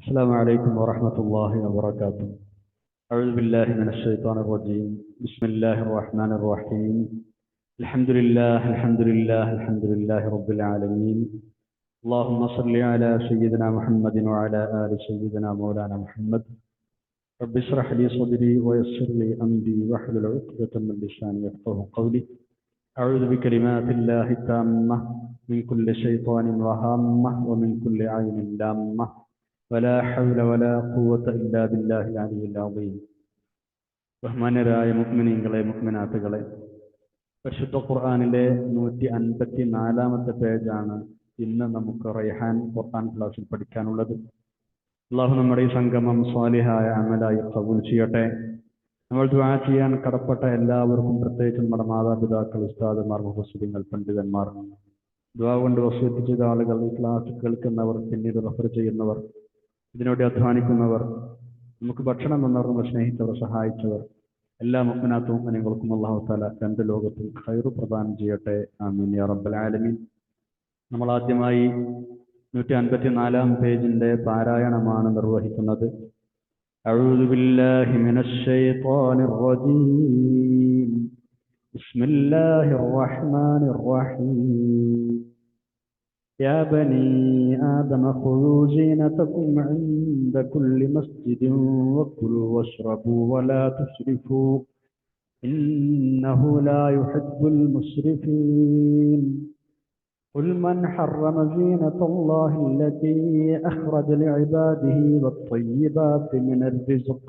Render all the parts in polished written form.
السلام عليكم ورحمة الله وبركاته. أعوذ بالله من الشيطان الرجيم. بسم الله الرحمن الرحيم. الحمد لله الحمد لله الحمد لله رب العالمين. اللهم صل على سيدنا محمد وعلى آل سيدنا مولانا محمد. رب اشرح لي صدري ويسر لي أمري واحلل عقدة من لساني يفقهوا قولي. أعوذ بكلمات الله التامة من كل شيطان وهامة ومن كل عين لامة ولا حول ولا قوة إلا بالله العلي العظيم. ബഹുമാന്യരായ മുഅ്മിനീങ്ങളെ മുഅ്മിനാത്തുകളെ, പരിശുദ്ധ ഖുർആനിലെ 154-ാമത്തെ പേജാണ് ഇന്ന് നമുക്ക് റൈഹാൻ ഖുർആൻ ക്ലാസ്സിൽ പഠിക്കാനുള്ളത്. അള്ളാഹു നമ്മുടെ ഈ സംഗമം സ്വാലിഹായ അമലായി ഖബൂൽ ചെയ്യട്ടെ. നമ്മൾ ദുആ ചെയ്യാൻ കടപ്പെട്ട എല്ലാവർക്കും, പ്രത്യേകിച്ച് നമ്മുടെ മാതാപിതാക്കൾ, ഉസ്താദുമാർ, മുഫസ്സിറുകൾ, പണ്ഡിതന്മാർ, ദുആ കൊണ്ട് വസിയത്ത് ചെയ്ത ആളുകൾ, ഈ ക്ലാസ് കേൾക്കുന്നവർ, പിന്നീട് റഫർ ചെയ്യുന്നവർ, ഇതിനോട് അധ്വാനിക്കുന്നവർ, നമുക്ക് ഭക്ഷണം തന്നവർ, സ്നേഹിച്ചവർ, സഹായിച്ചവർ, എല്ലാ മുഅ്മിനാത്തും മുഅ്മിനീങ്ങൾക്കും അല്ലാഹു തആല രണ്ട് ലോകത്തും ഖൈർ പ്രദാനം ചെയ്യട്ടെ. ആമീൻ യാ റബ്ബൽ ആലമീൻ. നമ്മൾ ആദ്യമായി 154-ാം പേജിന്റെ പാരായണമാണ് നിർവഹിക്കുന്നത്. അഊദു ബില്ലാഹി മിനശ് ശൈത്വാനിർ റജീം. ബിസ്മില്ലാഹിർ റഹ്മാനിർ റഹീം. يا بني آدم خذوا زينتكم عند كل مسجد وكلوا واشربوا ولا تسرفوا إنه لا يحب المسرفين. قل من حرم زينة الله التي أخرج لعباده والطيبات من الرزق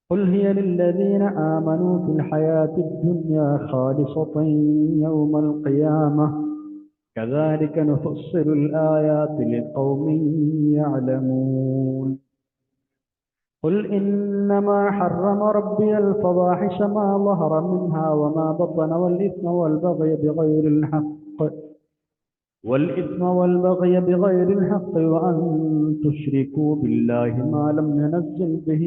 قل هي للذين آمنوا في الحياة الدنيا خالصة يوم القيامة كذلك نفصل الآيات لقوم يعلمون. قل إنما حرم ربي الفواحش ما ظهر منها وما بطن والإثم والبغي بغير الحق وأن تشركوا بالله ما لم ينزل به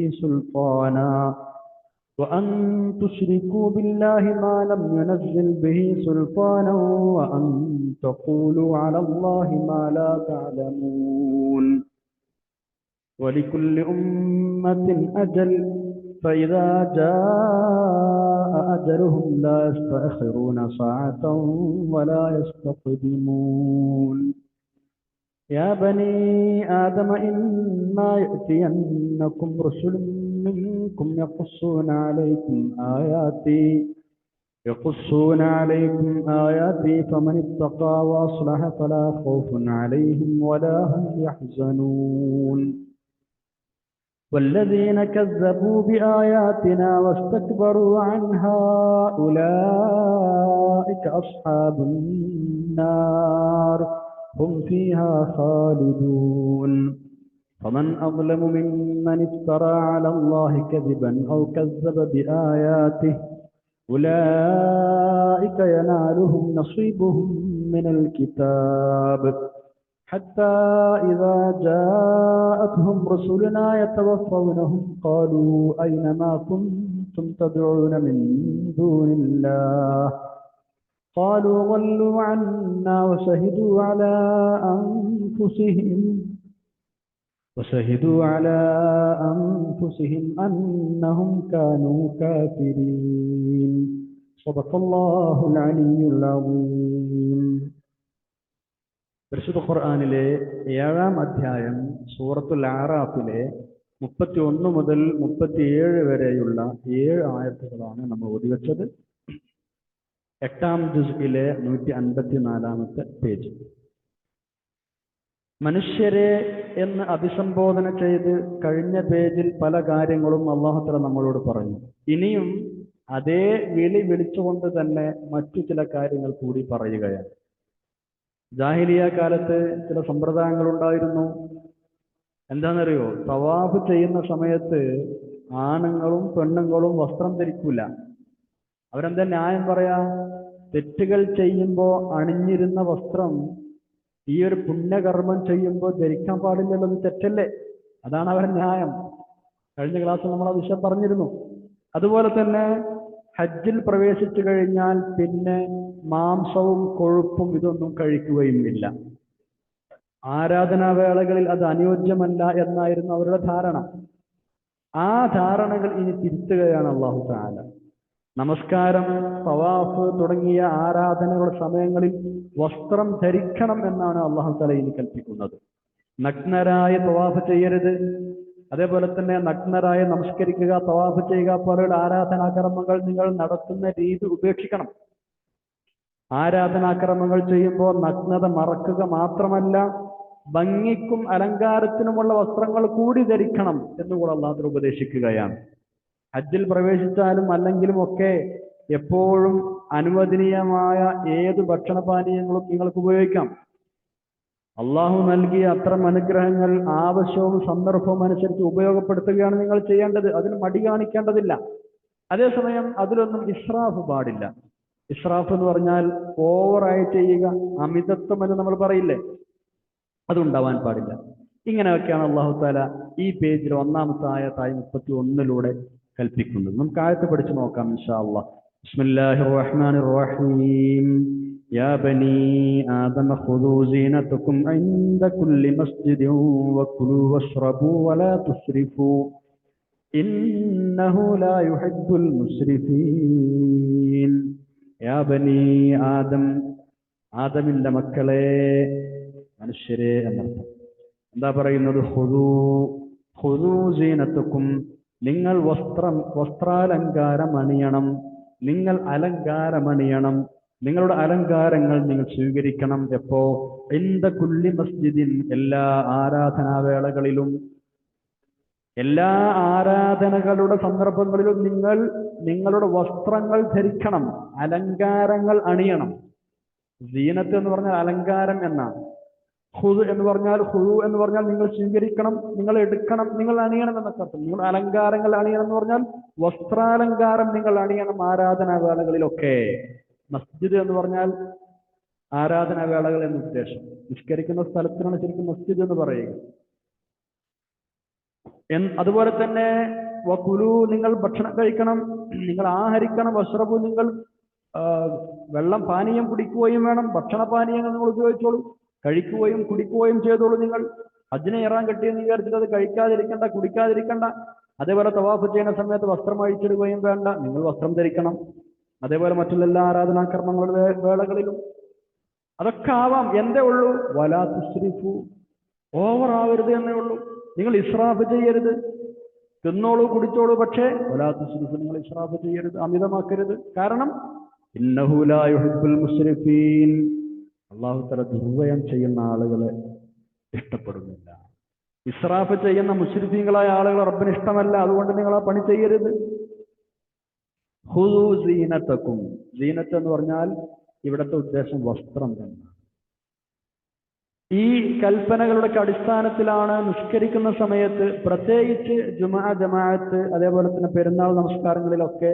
سلطانا وأن تقولوا على الله ما لا تعلمون. ولكل أمة أجل فإذا جاء أجلهم لا يستأخرون ساعة ولا يستقدمون. يا بني آدم إما يأتينكم رسل منكم يقصون عليكم آياتي فمن اتقى وأصلح فلا خوف عليهم ولا هم يحزنون. والذين كذبوا بآياتنا واستكبروا عنها أولئك أصحاب النار هم فيها خالدون. فمن أظلم ممن افترى على الله كذبا أو كذب بآياته أولئك ينالهم نصيبهم من الكتاب حتى إذا جاءتهم رسلنا يتوفونهم قالوا أين ما كنتم تدعون من دون الله قالوا ضلوا عنا وشهدوا على أنفسهم أنهم كانوا كافرين. صدق الله العلي العظيم. പരിശുദ്ധ ഖുർആനിലെ 7-ാം അധ്യായം സൂറത്തുൽ അറാഫിലെ 31 മുതൽ 37 വരെയുള്ള 7 ആയത്തുകളാണ് നമ്മൾ ഓതിവെച്ചത്. 8-ാം ജുസ്ഇലെ 154-ാമത്തെ പേജ്. മനുഷ്യരെ എന്ന് അഭിസംബോധന ചെയ്ത് കഴിഞ്ഞ പേജിൽ പല കാര്യങ്ങളും അല്ലാഹു തആല നമ്മളോട് പറഞ്ഞു. ഇനിയും അതേ വിളിച്ചുകൊണ്ട് തന്നെ മറ്റു ചില കാര്യങ്ങൾ കൂടി പറയുകയാണ്. ജാഹിലിയ കാലത്ത് ചില സമ്പ്രദായങ്ങൾ ഉണ്ടായിരുന്നു. എന്താണെന്നറിയോ? തവാഫ് ചെയ്യുന്ന സമയത്ത് ആണുങ്ങളും പെണ്ണുങ്ങളും വസ്ത്രം ധരിക്കൂല. അവരെന്താ ന്യായം പറയാ? തെറ്റുകൾ ചെയ്യുമ്പോൾ അണിഞ്ഞിരുന്ന വസ്ത്രം ഈ ഒരു പുണ്യകർമ്മം ചെയ്യുമ്പോൾ ധരിക്കാൻ പാടില്ലല്ലോ, തെറ്റല്ലേ? അതാണ് അവരുടെ ന്യായം. കഴിഞ്ഞ ക്ലാസ്സിൽ നമ്മൾ ആ വിഷയം പറഞ്ഞിരുന്നു. അതുപോലെ തന്നെ ഹജ്ജിൽ പ്രവേശിച്ചു കഴിഞ്ഞാൽ പിന്നെ മാംസവും കൊഴുപ്പും ഇതൊന്നും കഴിക്കുകയും ഇല്ല. ആരാധനാവേളകളിൽ അത് അനുയോജ്യമല്ല എന്നായിരുന്നു അവരുടെ ധാരണ. ആ ധാരണകൾ ഇനി തിരുത്തുകയാണ് അല്ലാഹു തആല. നമസ്കാരം, തവാഫ് തുടങ്ങിയ ആരാധനകളുടെ സമയങ്ങളിൽ വസ്ത്രം ധരിക്കണം എന്നാണ് അല്ലാഹു തആല ഇനി കൽപ്പിക്കുന്നത്. നഗ്നരായ തവാഫ് ചെയ്യരുത്. അതേപോലെ തന്നെ നഗ്നരായ നമസ്കരിക്കുക, തവാഫ് ചെയ്യുക പോലെയുള്ള ആരാധനാകർമ്മങ്ങൾ നിങ്ങൾ നടത്തുന്ന രീതി ഉപേക്ഷിക്കണം. ആരാധനാക്രമങ്ങൾ ചെയ്യുമ്പോൾ നഗ്നത മറക്കുക മാത്രമല്ല, ഭംഗിക്കും അലങ്കാരത്തിനുമുള്ള വസ്ത്രങ്ങൾ കൂടി ധരിക്കണം എന്നുകൂടെ അല്ലാഹു ഉപദേശിക്കുകയാണ്. ഹജ്ജിൽ പ്രവേശിച്ചാലും അല്ലെങ്കിലും ഒക്കെ എപ്പോഴും അനുവദനീയമായ ഏത് ഭക്ഷണപാനീയങ്ങളും നിങ്ങൾക്ക് ഉപയോഗിക്കാം. അള്ളാഹു നൽകിയ അത്തരം അനുഗ്രഹങ്ങൾ ആവശ്യവും സന്ദർഭവും അനുസരിച്ച് ഉപയോഗപ്പെടുത്തുകയാണ് നിങ്ങൾ ചെയ്യേണ്ടത്. അതിന് മടി കാണിക്കേണ്ടതില്ല. അതേസമയം അതിലൊന്നും ഇസ്രാഫ് പാടില്ല. ഇസ്രാഫ് എന്ന് പറഞ്ഞാൽ ഓവറായി ചെയ്യുക, അമിതത്വം എന്ന് നമ്മൾ പറയില്ലേ, അതുണ്ടാവാൻ പാടില്ല. ഇങ്ങനെയൊക്കെയാണ് അല്ലാഹു തആല ഈ പേജിൽ ഒന്നാമത്തെ ആയത്തായി 31 കൽപ്പിക്കുന്നത്. നമുക്ക് ആയത്ത് പഠിച്ചു നോക്കാം ഇൻഷാ അല്ലാഹ്. ബിസ്മില്ലാഹിർ റഹ്മാനിർ റഹീം. യാ ബനീ ആദമ ഖുദൂ സീനതകും ഇൻദ കുല്ലി മസ്ജിദിൻ വകുലൂ വശ്റബൂ വലാ തുസ്രിഫൂ ഇന്നഹു ലാ യുഹിബ്ബുൽ മുസ്രിഫീൻ. യാ ബനീ ആദം, ആദമിന്റെ മക്കളെ, മനുഷ്യരെ എന്നർത്ഥം. എന്താ പറയുന്നത്? ഖുദൂ സീനതകും, നിങ്ങൾ വസ്ത്രാലങ്കാരം അണിയണം, നിങ്ങൾ അലങ്കാരമണിയണം, നിങ്ങളുടെ അലങ്കാരങ്ങൾ നിങ്ങൾ സ്വീകരിക്കണം. എപ്പോ? ഇൻദ കുല്ലി മസ്ജിദിൻ, എല്ലാ ആരാധനാവേളകളിലും, എല്ലാ ആരാധനകളുടെ സന്ദർഭങ്ങളിലും നിങ്ങൾ നിങ്ങളുടെ വസ്ത്രങ്ങൾ ധരിക്കണം, അലങ്കാരങ്ങൾ അണിയണം. സീനത്ത് എന്ന് പറഞ്ഞാൽ അലങ്കാരം എന്നാണ്. ഖുദ് എന്ന് പറഞ്ഞാൽ നിങ്ങൾ സ്വീകരിക്കണം, നിങ്ങൾ എടുക്കണം, നിങ്ങൾ അണിയണം എന്നൊക്കെ അർത്ഥം. നിങ്ങൾ അലങ്കാരങ്ങൾ അണിയണം എന്ന് പറഞ്ഞാൽ വസ്ത്രാലങ്കാരം നിങ്ങൾ അണിയണം ആരാധനാവേളകളിലൊക്കെ. മസ്ജിദ് എന്ന് പറഞ്ഞാൽ ആരാധനാവേളകൾ എന്ന ഉദ്ദേശം. നിസ്കരിക്കുന്ന സ്ഥലത്തിനാണ് ശരിക്കും മസ്ജിദ് എന്ന് പറയുക. അതുപോലെ തന്നെ വകുലു, നിങ്ങൾ ഭക്ഷണം കഴിക്കണം, നിങ്ങൾ ആഹരിക്കണം. വശ്റബു, നിങ്ങൾ വെള്ളം പാനീയം കുടിക്കുകയും വേണം. ഭക്ഷണ പാനീയങ്ങൾ നിങ്ങൾ ഉപയോഗിച്ചോളൂ, കഴിക്കുകയും കുടിക്കുകയും ചെയ്തോളൂ. നിങ്ങൾ ഹജ്ജിനെ ഇറാൻ കെട്ടിയെന്ന് വിചാരിച്ചിട്ട് അത് കഴിക്കാതിരിക്കണ്ട, കുടിക്കാതിരിക്കണ്ട. അതേപോലെ തവാഫ് ചെയ്യുന്ന സമയത്ത് വസ്ത്രം അഴിച്ചിടുകയും വേണ്ട, നിങ്ങൾ വസ്ത്രം ധരിക്കണം. അതേപോലെ മറ്റുള്ള എല്ലാ ആരാധനാകർമ്മങ്ങളുടെ വേളകളിലും അതൊക്കെ ആവാം. എന്തേ ഉള്ളൂ? വലാ തുസ്രിഫു, ഓവർ ആവരുത് എന്നേ ഉള്ളൂ. നിങ്ങൾ ഇസ്രാഫ് ചെയ്യരുത്. തിന്നോളൂ, കുടിച്ചോളൂ, പക്ഷേ വലാ തുസ്രിഫു, നിങ്ങൾ ഇസ്രാഫ് ചെയ്യരുത്, അമിതമാക്കരുത്. കാരണം ഇന്നഹു ലാ യുഹിബ്ബുൽ മുസ്രിഫീൻ, അല്ലാഹു തആല ദുർവ്യയം ചെയ്യുന്ന ആളുകളെ ഇഷ്ടപ്പെടുന്നില്ല. ഇസ്രാഫ് ചെയ്യുന്ന മുശ്രിഫീങ്ങളായ ആളുകൾ റബ്ബിന് ഇഷ്ടമല്ല. അതുകൊണ്ട് നിങ്ങൾ ആ പണി ചെയ്യരുത്. ഖുദൂ സീനതകും, സീനത്ത് എന്ന് പറഞ്ഞാൽ ഇവിടുത്തെ ഉദ്ദേശം വസ്ത്രം എന്നാണ്. ഈ കൽപ്പനകളുടെ അടിസ്ഥാനത്തിലാണ് നിസ്കരിക്കുന്ന സമയത്ത്, പ്രത്യേകിച്ച് ജമാഅത്ത് അതേപോലെ തന്നെ പെരുന്നാൾ നമസ്കാരങ്ങളിലൊക്കെ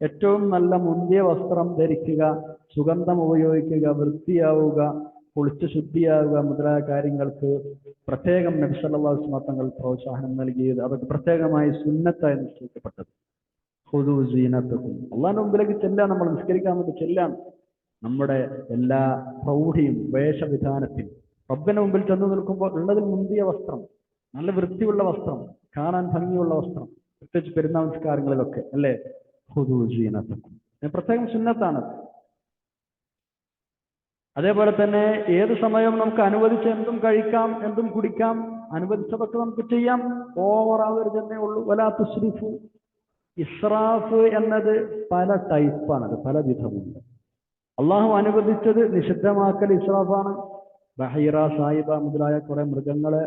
ഏറ്റവും നല്ല മുന്തിയ വസ്ത്രം ധരിക്കുക, സുഗന്ധം ഉപയോഗിക്കുക, വൃത്തിയാവുക, കുളിച്ച് ശുദ്ധിയാവുക മുതലായ കാര്യങ്ങൾക്ക് പ്രത്യേകം നബി സല്ലല്ലാഹു അലൈഹി വസല്ലം തങ്ങൾ പ്രോത്സാഹനം നൽകിയത്, അതൊക്കെ പ്രത്യേകമായി സുന്നത്തായി നിശ്ചയിക്കപ്പെട്ടത്. ഖുദൂ സീനതകും, അള്ളാഹിന്റെ മുമ്പിലേക്ക് ചെല്ലാൻ, നമ്മൾ നിസ്കരിക്കാൻ വേണ്ടി ചെല്ലാൻ, നമ്മുടെ എല്ലാ പ്രൗഢിയും വേഷവിധാനത്തിൽ റബ്ബിന്റെ മുമ്പിൽ ചെന്ന് നിൽക്കുമ്പോൾ ഉള്ളതിൽ മുന്തിയ വസ്ത്രം, നല്ല വൃത്തിയുള്ള വസ്ത്രം, കാണാൻ ഭംഗിയുള്ള വസ്ത്രം, പ്രത്യേകിച്ച് പെരുന്നാൾ നമസ്കാരങ്ങളിലൊക്കെ അല്ലേ. ഖുദൂ സീനതകും പ്രത്യേകം സുന്നത്താണ്. അതേപോലെ തന്നെ ഏത് സമയവും നമുക്ക് അനുവദിച്ച എന്തും കഴിക്കാം, എന്തും കുടിക്കാം, അനുവദിച്ചതൊക്കെ നമുക്ക് ചെയ്യാം. ഓവറാവരുത് എന്നേ ഉള്ളൂ. വലാ തുസ്രിഫു, ഇസ്രാഫ് എന്നത് പല ടൈപ്പാണത്, പല വിധമുണ്ട്. അള്ളാഹു അനുവദിച്ചത് നിഷിദ്ധമാക്കൽ ഇസ്രാഫാണ്. ബഹീറ, സായിബ മുതലായ കുറെ മൃഗങ്ങളെ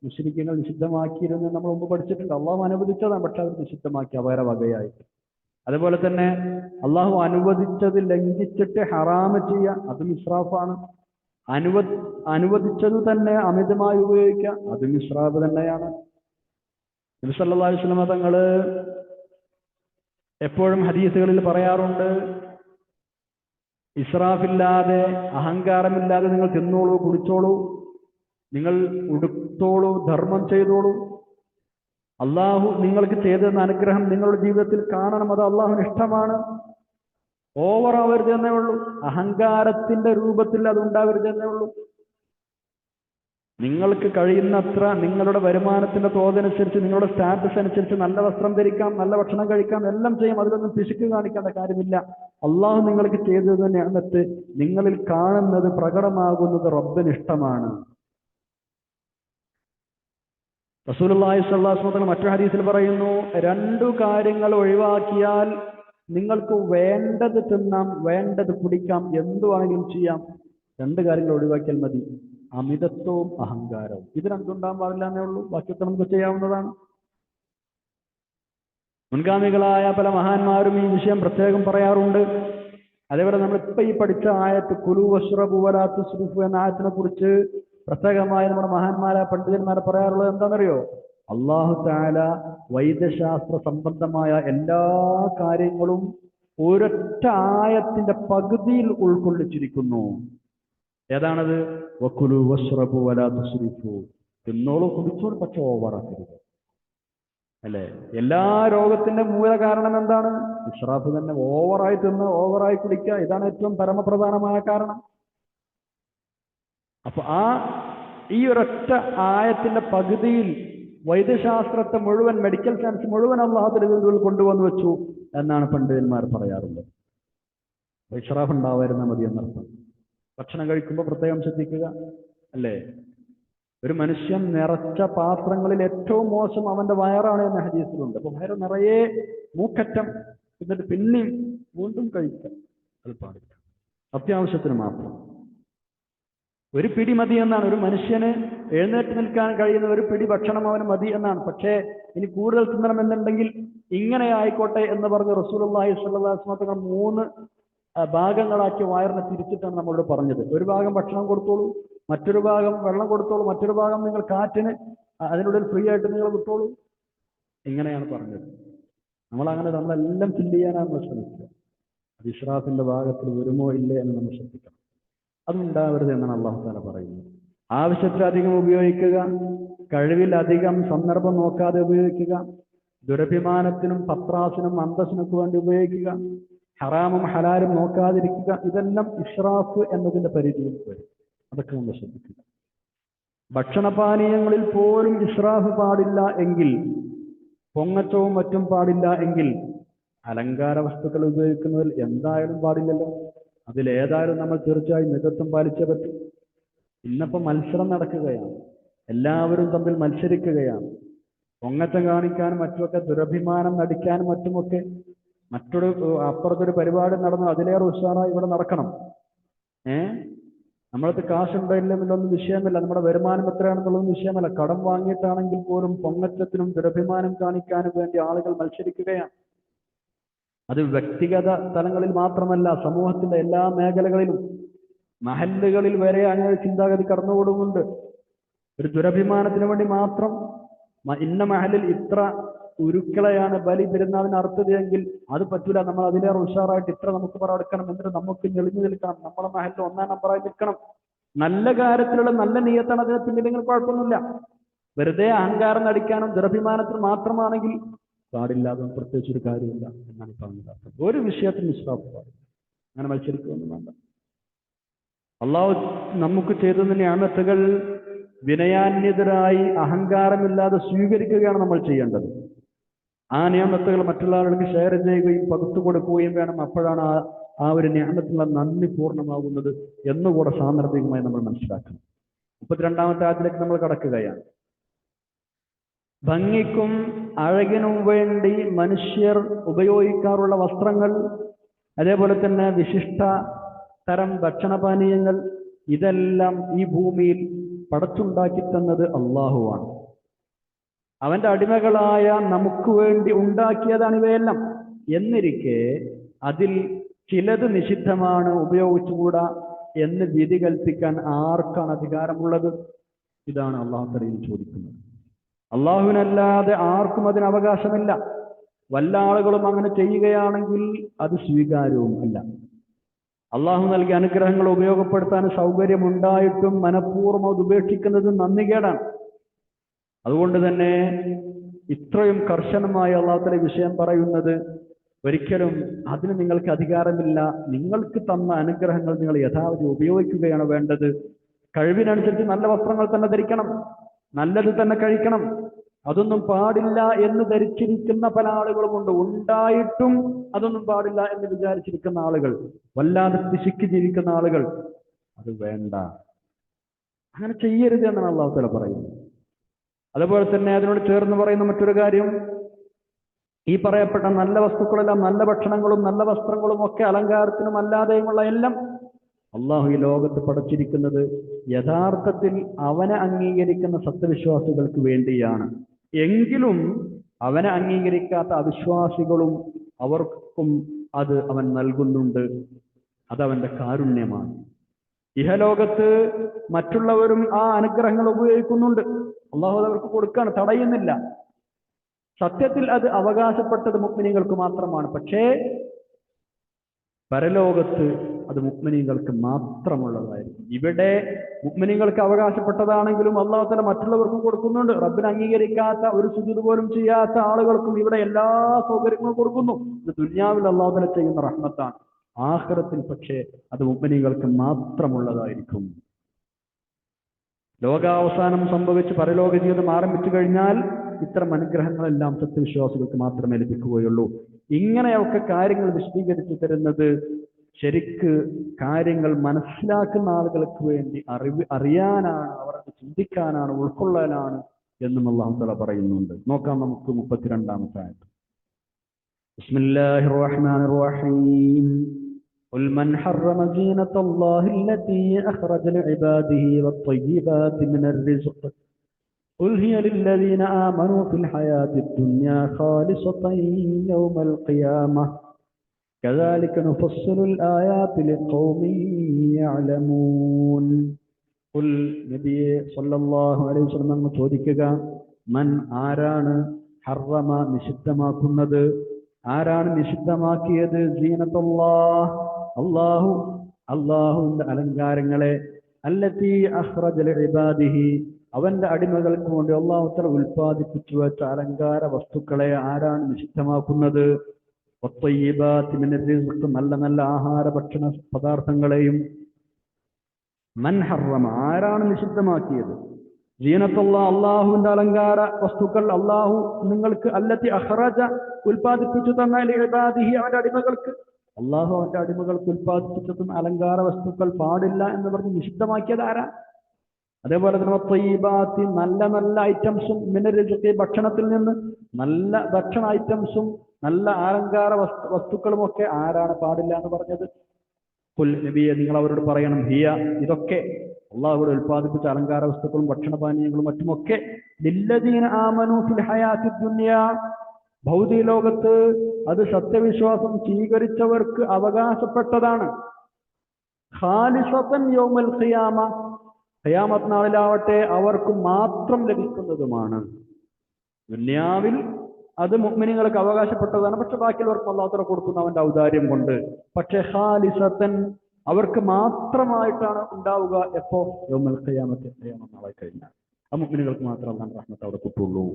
മുശ്രിക്കുകൾ നിഷിദ്ധമാക്കിയിരുന്നു നമ്മൾ മുമ്പ് പഠിച്ചിട്ടുണ്ട്. അള്ളാഹു അനുവദിച്ചതാണ്, പക്ഷെ അവർ നിഷിദ്ധമാക്കി അവരെ വകയായിട്ട്. അതുപോലെ തന്നെ അള്ളാഹു അനുവദിച്ചത് ലംഘിച്ചിട്ട് ഹറാമ് ചെയ്യുക, അതും ഇസ്രാഫാണ്. അനുവദിച്ചത് തന്നെ അമിതമായി ഉപയോഗിക്കുക, അതും ഇസ്രാഫ് തന്നെയാണ്. നബി സല്ലല്ലാഹു അലൈഹി വസല്ലം തങ്ങള് എപ്പോഴും ഹദീസുകളിൽ പറയാറുണ്ട്, ഇസ്രാഫില്ലാതെ, അഹങ്കാരമില്ലാതെ നിങ്ങൾ തിന്നോളൂ, കുടിച്ചോളൂ, നിങ്ങൾ ഉടുത്തോളൂ, ധർമ്മം ചെയ്തോളൂ. അള്ളാഹു നിങ്ങൾക്ക് ചെയ്തെന്ന അനുഗ്രഹം നിങ്ങളുടെ ജീവിതത്തിൽ കാണണം, അത് അള്ളാഹുവിന് ഇഷ്ടമാണ്. ഓവറാവരുത് എന്നേ ഉള്ളൂ. അഹങ്കാരത്തിന്റെ രൂപത്തിൽ അത് ഉണ്ടാവരുത് എന്നേ ഉള്ളൂ. നിങ്ങൾക്ക് കഴിയുന്നത്ര നിങ്ങളുടെ വരുമാനത്തിന്റെ തോതനുസരിച്ച്, നിങ്ങളുടെ സ്റ്റാറ്റസ് അനുസരിച്ച് നല്ല വസ്ത്രം ധരിക്കാം, നല്ല ഭക്ഷണം കഴിക്കാം, എല്ലാം ചെയ്യാം. അതിലൊന്നും പിശുക്ക് കാണിക്കേണ്ട കാര്യമില്ല. അള്ളാഹു നിങ്ങൾക്ക് ചെയ്തത് നിഅമത്ത് നിങ്ങളിൽ കാണുന്നത്, പ്രകടമാകുന്നത് റബ്ബിന് ഇഷ്ടമാണ്. റസൂലുള്ളാഹി സ്വല്ലല്ലാഹു അലൈഹി വസല്ലം മറ്റൊരു ഹദീസിൽ പറയുന്നു, 2 കാര്യങ്ങൾ ഒഴിവാക്കിയാൽ നിങ്ങൾക്ക് വേണ്ടത് തിന്നാം, വേണ്ടത് കുടിക്കാം, എന്തു വേണമെങ്കിലും ചെയ്യാം. 2 കാര്യങ്ങൾ ഒഴിവാക്കിയാൽ മതി: അമിതത്വവും അഹങ്കാരവും. ഇത് രണ്ടുണ്ടാകാൻ പാടില്ല എന്നേ ഉള്ളൂ. ബാക്കിയൊക്കെ നമുക്ക് ചെയ്യാവുന്നതാണ്. മുൻഗാമികളായ പല മഹാന്മാരും ഈ വിഷയം പ്രത്യേകം പറയാറുണ്ട്. അതേപോലെ നമ്മളിപ്പോ ഈ പഠിച്ച ആയത്ത് കുലു വശ്റബു വലാ തുസ്രിഫു എന്ന ആയത്തിനെ കുറിച്ച് പ്രത്യേകമായി നമ്മുടെ മഹാന്മാരായ പണ്ഡിതന്മാരെ പറയാറുള്ളത് എന്താണെന്നറിയോ? അല്ലാഹു തആല വൈദ്യശാസ്ത്ര സംബന്ധമായ എല്ലാ കാര്യങ്ങളും ഒരൊറ്റ ആയത്തിന്റെ പകുതിയിൽ ഉൾക്കൊള്ളിച്ചിരിക്കുന്നു. ഏതാണത്? വകുലു വശ്റബു വലാ തുസ്രിഫു. തിന്നോളൂ, കുടിച്ചോളൂ, പക്ഷെ ഓവറാക്കരുത്. അല്ലെ? എല്ലാ രോഗത്തിന്റെ മൂല കാരണം എന്താണ്? ഇസ്രാഫ് തന്നെ. ഓവറായി തിന്ന്, ഓവറായി കുടിക്കുക, ഇതാണ് ഏറ്റവും പരമപ്രധാനമായ കാരണം. അപ്പൊ ഈ ഒരൊറ്റ ആയത്തിന്റെ പകുതിയിൽ വൈദ്യശാസ്ത്രത്തെ മുഴുവൻ, മെഡിക്കൽ സയൻസ് മുഴുവൻ അല്ലാഹു തആല കൊണ്ടുവന്നു വെച്ചു എന്നാണ് പണ്ഡിതന്മാർ പറയാറുള്ളത്. ഇസ്രാഫ് ഉണ്ടാവാതിരുന്നാൽ മതി എന്നർത്ഥം. ഭക്ഷണം കഴിക്കുമ്പോൾ പ്രത്യേകം ശ്രദ്ധിക്കുക. അല്ലേ? ഒരു മനുഷ്യൻ നിറച്ച പാത്രങ്ങളിൽ ഏറ്റവും മോശം അവന്റെ വയറാണ് എന്ന ഹദീസിലുണ്ട്. അപ്പൊ വയറ് നിറയെ മൂക്കറ്റം, എന്നിട്ട് പിന്നെയും വീണ്ടും കഴിക്കാം, അത് പാടില്ല. അത്യാവശ്യത്തിന് മാത്രം. ഒരു പിടി മതി എന്നാണ്. ഒരു മനുഷ്യന് എഴുന്നേറ്റ് നിൽക്കാൻ കഴിയുന്ന ഒരു പിടി ഭക്ഷണം അവന് മതി എന്നാണ്. പക്ഷേ ഇനി കൂടുതൽ തിന്നണമെന്നുണ്ടെങ്കിൽ ഇങ്ങനെ ആയിക്കോട്ടെ എന്ന് പറഞ്ഞ് റസൂലുള്ളാഹി സ്വല്ലല്ലാഹു അലൈഹി വസല്ലം 3 ഭാഗങ്ങളാക്കി വയറിനെ തിരിച്ചിട്ടാണ് നമ്മളോട് പറഞ്ഞത്. ഒരു ഭാഗം ഭക്ഷണം കൊടുത്തോളൂ, മറ്റൊരു ഭാഗം വെള്ളം കൊടുത്തോളൂ, മറ്റൊരു ഭാഗം നിങ്ങൾ കാറ്റിന് അതിനുള്ളിൽ ഫ്രീ ആയിട്ട് നിങ്ങൾ വിട്ടോളൂ. ഇങ്ങനെയാണ് പറഞ്ഞത്. നമ്മളെല്ലാം ഫില്ല് ചെയ്യാനാണ് നമ്മൾ ശ്രമിക്കുക. അത് ഇസ്രാഫിന്റെ ഭാഗത്തിൽ വരുമോ ഇല്ലേ എന്ന് നമ്മൾ ശ്രദ്ധിക്കണം. അതുണ്ടാവരുത് എന്നാണ് അല്ലാഹു തആല പറയുന്നത്. ആവശ്യത്തിലധികം ഉപയോഗിക്കുക, കഴിവിലധികം സന്ദർഭം നോക്കാതെ ഉപയോഗിക്കുക, ദുരഭിമാനത്തിനും പത്രാസിനും അന്തസ്സിനൊക്കെ വേണ്ടി ഉപയോഗിക്കുക, ഹറാമും ഹലാലും നോക്കാതിരിക്കുക, ഇതെല്ലാം ഇസ്രാഫ് എന്നതിന്റെ പരിധിയിൽ വരും. അതൊക്കെ നമ്മൾ ശ്രദ്ധിക്കുക. ഭക്ഷണപാനീയങ്ങളിൽ പോലും ഇസ്രാഫ് പാടില്ല എങ്കിൽ, പൊങ്ങച്ചവും മറ്റും പാടില്ല എങ്കിൽ, അലങ്കാര വസ്തുക്കൾ ഉപയോഗിക്കുന്നതിൽ എന്തായാലും പാടില്ലല്ലോ. അതിലേതായാലും നമ്മൾ തീർച്ചയായും മിതത്വം പാലിച്ചേ പറ്റും. ഇന്നിപ്പോൾ മത്സരം നടക്കുകയാണ്, എല്ലാവരും തമ്മിൽ മത്സരിക്കുകയാണ്. പൊങ്ങച്ചം കാണിക്കാനും മറ്റുമൊക്കെ, ദുരഭിമാനം നടിക്കാനും മറ്റുമൊക്കെ. അപ്പുറത്തൊരു പരിപാടി നടന്നു, അതിലേറെ ഉഷാറായി ഇവിടെ നടക്കണം. നമ്മളത് കാശുണ്ടോ ഇല്ലെന്നുള്ളൊന്നും വിഷയമല്ല, നമ്മുടെ വരുമാനം എത്രയാണെന്നുള്ളതും വിഷയമല്ല. കടം വാങ്ങിയിട്ടാണെങ്കിൽ പോലും പൊങ്ങച്ചത്തിനും ദുരഭിമാനം കാണിക്കാനും വേണ്ടി ആളുകൾ മത്സരിക്കുകയാണ്. അത് വ്യക്തിഗത തലങ്ങളിൽ മാത്രമല്ല, സമൂഹത്തിന്റെ എല്ലാ മേഖലകളിലും, മഹല്ലുകളിൽ വരെ അങ്ങനെ ചിന്താഗതി കടന്നുകൂടുന്നുണ്ട്. ഒരു ദുരഭിമാനത്തിന് വേണ്ടി മാത്രം ഇന്ന മഹലിൽ ഇത്ര ഉരുക്കളയാണ് ബലി പെരുന്നാളിന് അർത്ഥതയെങ്കിൽ അത് പറ്റൂല, നമ്മൾ അതിലേറെ ഉഷാറായിട്ട് ഇത്ര നമുക്ക് പറയെടുക്കണം, എന്നിട്ട് നമുക്ക് ഞെളിഞ്ഞു നിൽക്കണം, നമ്മളെ മഹലിൽ 1-ാം നമ്പറായി നിൽക്കണം. നല്ല കാര്യത്തിലുള്ള നല്ല നീയത്താണ് അതിനെ പിന്നിലെങ്കിൽ കുഴപ്പമൊന്നുമില്ല. വെറുതെ അഹങ്കാരം നടിക്കാനും ദുരഭിമാനത്തിനും മാത്രമാണെങ്കിൽ പാടില്ലാതെ പ്രത്യേകിച്ചൊരു കാര്യമില്ല എന്നാണ് പറഞ്ഞത്. ഒരു വിഷയത്തിൽ ഇസ്രാഫ് പാടില്ല. അങ്ങനെ മത്സരിക്കുകയൊന്നും വേണ്ട. അള്ളാഹു നമുക്ക് ചെയ്തതിന്റെ നിഅമത്തുകൾ വിനയാന്യതരായി അഹങ്കാരമില്ലാതെ സ്വീകരിക്കുകയാണ് നമ്മൾ ചെയ്യേണ്ടത്. ആ നിഅമത്തുകൾ മറ്റുള്ള ആളുകൾക്ക് ഷെയർ ചെയ്യുകയും പകുത്തു കൊടുക്കുകയും വേണം. അപ്പോഴാണ് ആ ഒരു നിഅമത്തിനുള്ള നന്ദി പൂർണ്ണമാകുന്നത് എന്നുകൂടെ സാന്ദർഭികമായി നമ്മൾ മനസ്സിലാക്കണം. 32-ാമത്തെ ആയത്തിലേക്ക് നമ്മൾ കടക്കുകയാണ്. ഭംഗിക്കും അഴകിനും വേണ്ടി മനുഷ്യർ ഉപയോഗിക്കാറുള്ള വസ്ത്രങ്ങൾ, അതേപോലെ തന്നെ വിശിഷ്ട തരം ഭക്ഷണപാനീയങ്ങൾ, ഇതെല്ലാം ഈ ഭൂമിയിൽ പടച്ചുണ്ടാക്കി തന്നത് അള്ളാഹുവാണ്. അവന്റെ അടിമകളായ നമുക്ക് വേണ്ടി ഉണ്ടാക്കിയതാണ് ഇവയെല്ലാം. എന്നിരിക്കെ അതിൽ ചിലത് നിഷിദ്ധമാണ്, ഉപയോഗിച്ചുകൂടാ എന്ന് വിധി കൽപ്പിക്കാൻ ആർക്കാണ് അധികാരമുള്ളത്? ഇതാണ് അള്ളാഹു തആല ചോദിക്കുന്നത്. അള്ളാഹുവിനല്ലാതെ ആർക്കും അതിന് അവകാശമില്ല. വല്ല ആളുകളും അങ്ങനെ ചെയ്യുകയാണെങ്കിൽ അത് സ്വീകാര്യവും അല്ല. അള്ളാഹു നൽകിയ അനുഗ്രഹങ്ങൾ ഉപയോഗപ്പെടുത്താൻ സൗകര്യമുണ്ടായിട്ടും മനഃപൂർവ്വം അത് ഉപേക്ഷിക്കുന്നത് നന്ദികേടാണ്. അതുകൊണ്ട് തന്നെ ഇത്രയും കർശനമായി അള്ളാഹു തആല വിഷയം പറയുന്നത്, ഒരിക്കലും അതിന് നിങ്ങൾക്ക് അധികാരമില്ല. നിങ്ങൾക്ക് തന്ന അനുഗ്രഹങ്ങൾ നിങ്ങൾ യഥാവിധി ഉപയോഗിക്കുകയാണ് വേണ്ടത്. കഴിവിനനുസരിച്ച് നല്ല വസ്ത്രങ്ങൾ തന്നെ ധരിക്കണം, നല്ലത് തന്നെ കഴിക്കണം. അതൊന്നും പാടില്ല എന്ന് ധരിച്ചിരിക്കുന്ന പല ആളുകളുമുണ്ട്. ഉണ്ടായിട്ടും അതൊന്നും പാടില്ല എന്ന് വിചാരിച്ചിരിക്കുന്ന ആളുകൾ, വല്ലാതെ പിശുക്കി ജീവിക്കുന്ന ആളുകൾ. അത് വേണ്ട, അങ്ങനെ ചെയ്യരുത് എന്നാണ് അല്ലാഹു തആല പറയുന്നത്. അതുപോലെ തന്നെ അതിനോട് ചേർന്ന് പറയുന്ന മറ്റൊരു കാര്യം, ഈ പറയപ്പെട്ട നല്ല വസ്തുക്കളെല്ലാം, നല്ല ഭക്ഷണങ്ങളും നല്ല വസ്ത്രങ്ങളും ഒക്കെ അലങ്കാരത്തിനും അല്ലാതെയുമുള്ള എല്ലാം അള്ളാഹു ഈ ലോകത്ത് പടച്ചിരിക്കുന്നത് യഥാർത്ഥത്തിൽ അവനെ അംഗീകരിക്കുന്ന സത്യവിശ്വാസികൾക്ക് വേണ്ടിയാണ്. എങ്കിലും അവനെ അംഗീകരിക്കാത്ത അവിശ്വാസികളും അവർക്കും അത് അവൻ നൽകുന്നുണ്ട്. അതവന്റെ കാരുണ്യമാണ്. ഇഹലോകത്ത് മറ്റുള്ളവരും ആ അനുഗ്രഹങ്ങൾ ഉപയോഗിക്കുന്നുണ്ട്. അള്ളാഹു അവർക്ക് കൊടുക്കാണ്, തടയുന്നില്ല. സത്യത്തിൽ അത് അവകാശപ്പെട്ടത് മുഅ്മിനീങ്ങൾക്ക് മാത്രമാണ്. പക്ഷേ പരലോകത്ത് അത് മുഅ്മിനീങ്ങൾക്ക് മാത്രമുള്ളതായിരിക്കും. ഇവിടെ മുഅ്മിനീങ്ങൾക്ക് അവകാശപ്പെട്ടതാണെങ്കിലും അല്ലാഹു തആല മറ്റുള്ളവർക്കും കൊടുക്കുന്നുണ്ട്. റബ്ബിനെ അംഗീകരിക്കാത്ത, ഒരു സുജൂദ് പോലും ചെയ്യാത്ത ആളുകൾക്കും ഇവിടെ എല്ലാ സൗകര്യങ്ങളും കൊടുക്കുന്നു. ഇത് ദുനിയാവിൽ അല്ലാഹു തആല ചെയ്യുന്ന റഹ്മത്താണ്. ആഖിറത്തിൽ പക്ഷേ അത് മുഅ്മിനീങ്ങൾക്ക് മാത്രമുള്ളതായിരിക്കും. ലോകാവസാനം സംഭവിച്ച് പരലോക ജീവിതം ആരംഭിച്ചു കഴിഞ്ഞാൽ ഇത്തരം അനുഗ്രഹങ്ങളെല്ലാം സത്യവിശ്വാസികൾക്ക് മാത്രമേ ലഭിക്കുകയുള്ളൂ. ഇങ്ങനെയൊക്കെ കാര്യങ്ങൾ വിശദീകരിച്ചു തരുന്നത് ശരിക്ക് കാര്യങ്ങൾ മനസ്സിലാക്കുന്ന ആളുകൾക്ക് വേണ്ടി അറിയാനാണ്, അവർക്ക് ചിന്തിക്കാനാണ്, ഉൾക്കൊള്ളാനാണ് എന്നും അല്ലാഹു തആല പറയുന്നുണ്ട്. നോക്കാം നമുക്ക് 32-ാമത്തെ ആയത്ത്. ബിസ്മില്ലാഹിർ റഹ്മാനിർ റഹീം. قل من حرم زينة الله التي أخرج لعباده والطيبات من الرزق قل هي للذين آمنوا في الحياة الدنيا خالصة يوم القيامة كذلك نفصل الآيات لقوم يعلمون. قل നബി സല്ലല്ലാഹു അലൈഹി വസല്ലം ചോദിക്കുക, മൻ ആരാണ് ഹറമ നിഷിദ്ധമാക്കുന്നത്, ആരാണ് നിഷിദ്ധമാക്കിയത്, സീനത്തുല്ലാഹ് അല്ലാഹുവിന്റെ അലങ്കാരങ്ങളെ, അല്ലത്തി അഖ്റജ ലിഇബാദിഹി അവന്റെ അടിമകൾക്ക് വേണ്ടി അല്ലാഹു തആല ഉൽപ്പാദിപ്പിച്ചു വെച്ച അലങ്കാര വസ്തുക്കളെ ആരാണ് നിഷിദ്ധമാക്കുന്നത്, വത്തയ്യിബാതി മിനർ റിസ്ഖ് നല്ല നല്ല ആഹാര ഭക്ഷണ പദാർത്ഥങ്ങളെയും. മൻ ഹറമ ആരാണ് നിഷിദ്ധമാക്കിയത്, സീനത്തുല്ലാഹ് അല്ലാഹുവിന്റെ അലങ്കാര വസ്തുക്കൾ അല്ലാഹു നിങ്ങൾക്ക്, അല്ലത്തി അഖ്റജ ഉൽപ്പാദിപ്പിച്ചു തന്ന ലിഇബാദിഹി അവന്റെ അടിമകൾക്ക്, അല്ലാഹു അവന്റെ അടിമകൾക്ക് ഉൽപ്പാദിപ്പിച്ചു തന്ന അലങ്കാര വസ്തുക്കൾ പാടില്ല എന്ന് പറഞ്ഞ് നിഷിദ്ധമാക്കിയത് ആരാ? അതേപോലെ തന്നെ വത്തയ്യിബാതി നല്ല നല്ല ഐറ്റംസും, മിനർ റിസ്ഖി ഭക്ഷണത്തിൽ നിന്ന് നല്ല ഭക്ഷണ ഐറ്റംസും നല്ല അലങ്കാര വസ്തുക്കളും ഒക്കെ ആരാണ് പാടില്ല എന്ന് പറഞ്ഞത്? ഖുൽ നബിയെ നിങ്ങൾ അവരോട് പറയണം, ഹിയ ഇതൊക്കെ അള്ളാഹുവിടെ ഉൽപ്പാദിപ്പിച്ച അലങ്കാര വസ്തുക്കളും ഭക്ഷണപാനീയങ്ങളും മറ്റുമൊക്കെ ലില്ലദീന ആമനു ഫിൽ ഹയാത്തി ദുനിയ ഭൗതിക ലോകത്ത് അത് സത്യവിശ്വാസം സ്വീകരിച്ചവർക്ക് അവകാശപ്പെട്ടതാണ്. ഖാലിസതൻ യൗമൽ ഖിയാമ ഖിയാമത്ത് നാളിലാവട്ടെ അവർക്ക് മാത്രം ലഭിക്കുന്നതുമാണ്. ദുനിയാവിൽ അത് മുഅ്മിനീങ്ങൾക്ക് അവകാശപ്പെട്ടതാണ്, പക്ഷെ ബാക്കിയുള്ളവർക്ക് അല്ലാഹു തആല കൊടുക്കുന്ന അവന്റെ ഔദാര്യം കൊണ്ട്. പക്ഷെ ഖാലിസതൻ അവർക്ക് മാത്രമായിട്ടാണ് ഉണ്ടാവുക. എപ്പോ? യൗമൽ ഖിയാമത്ത് ഖിയാമത്ത് നാളെ കഴിഞ്ഞാൽ ആ മുഅ്മിനീങ്ങൾക്ക് മാത്രം അല്ലാഹുവിന്റെ റഹ്മത്ത് അവിടെ കിട്ടുള്ളൂ.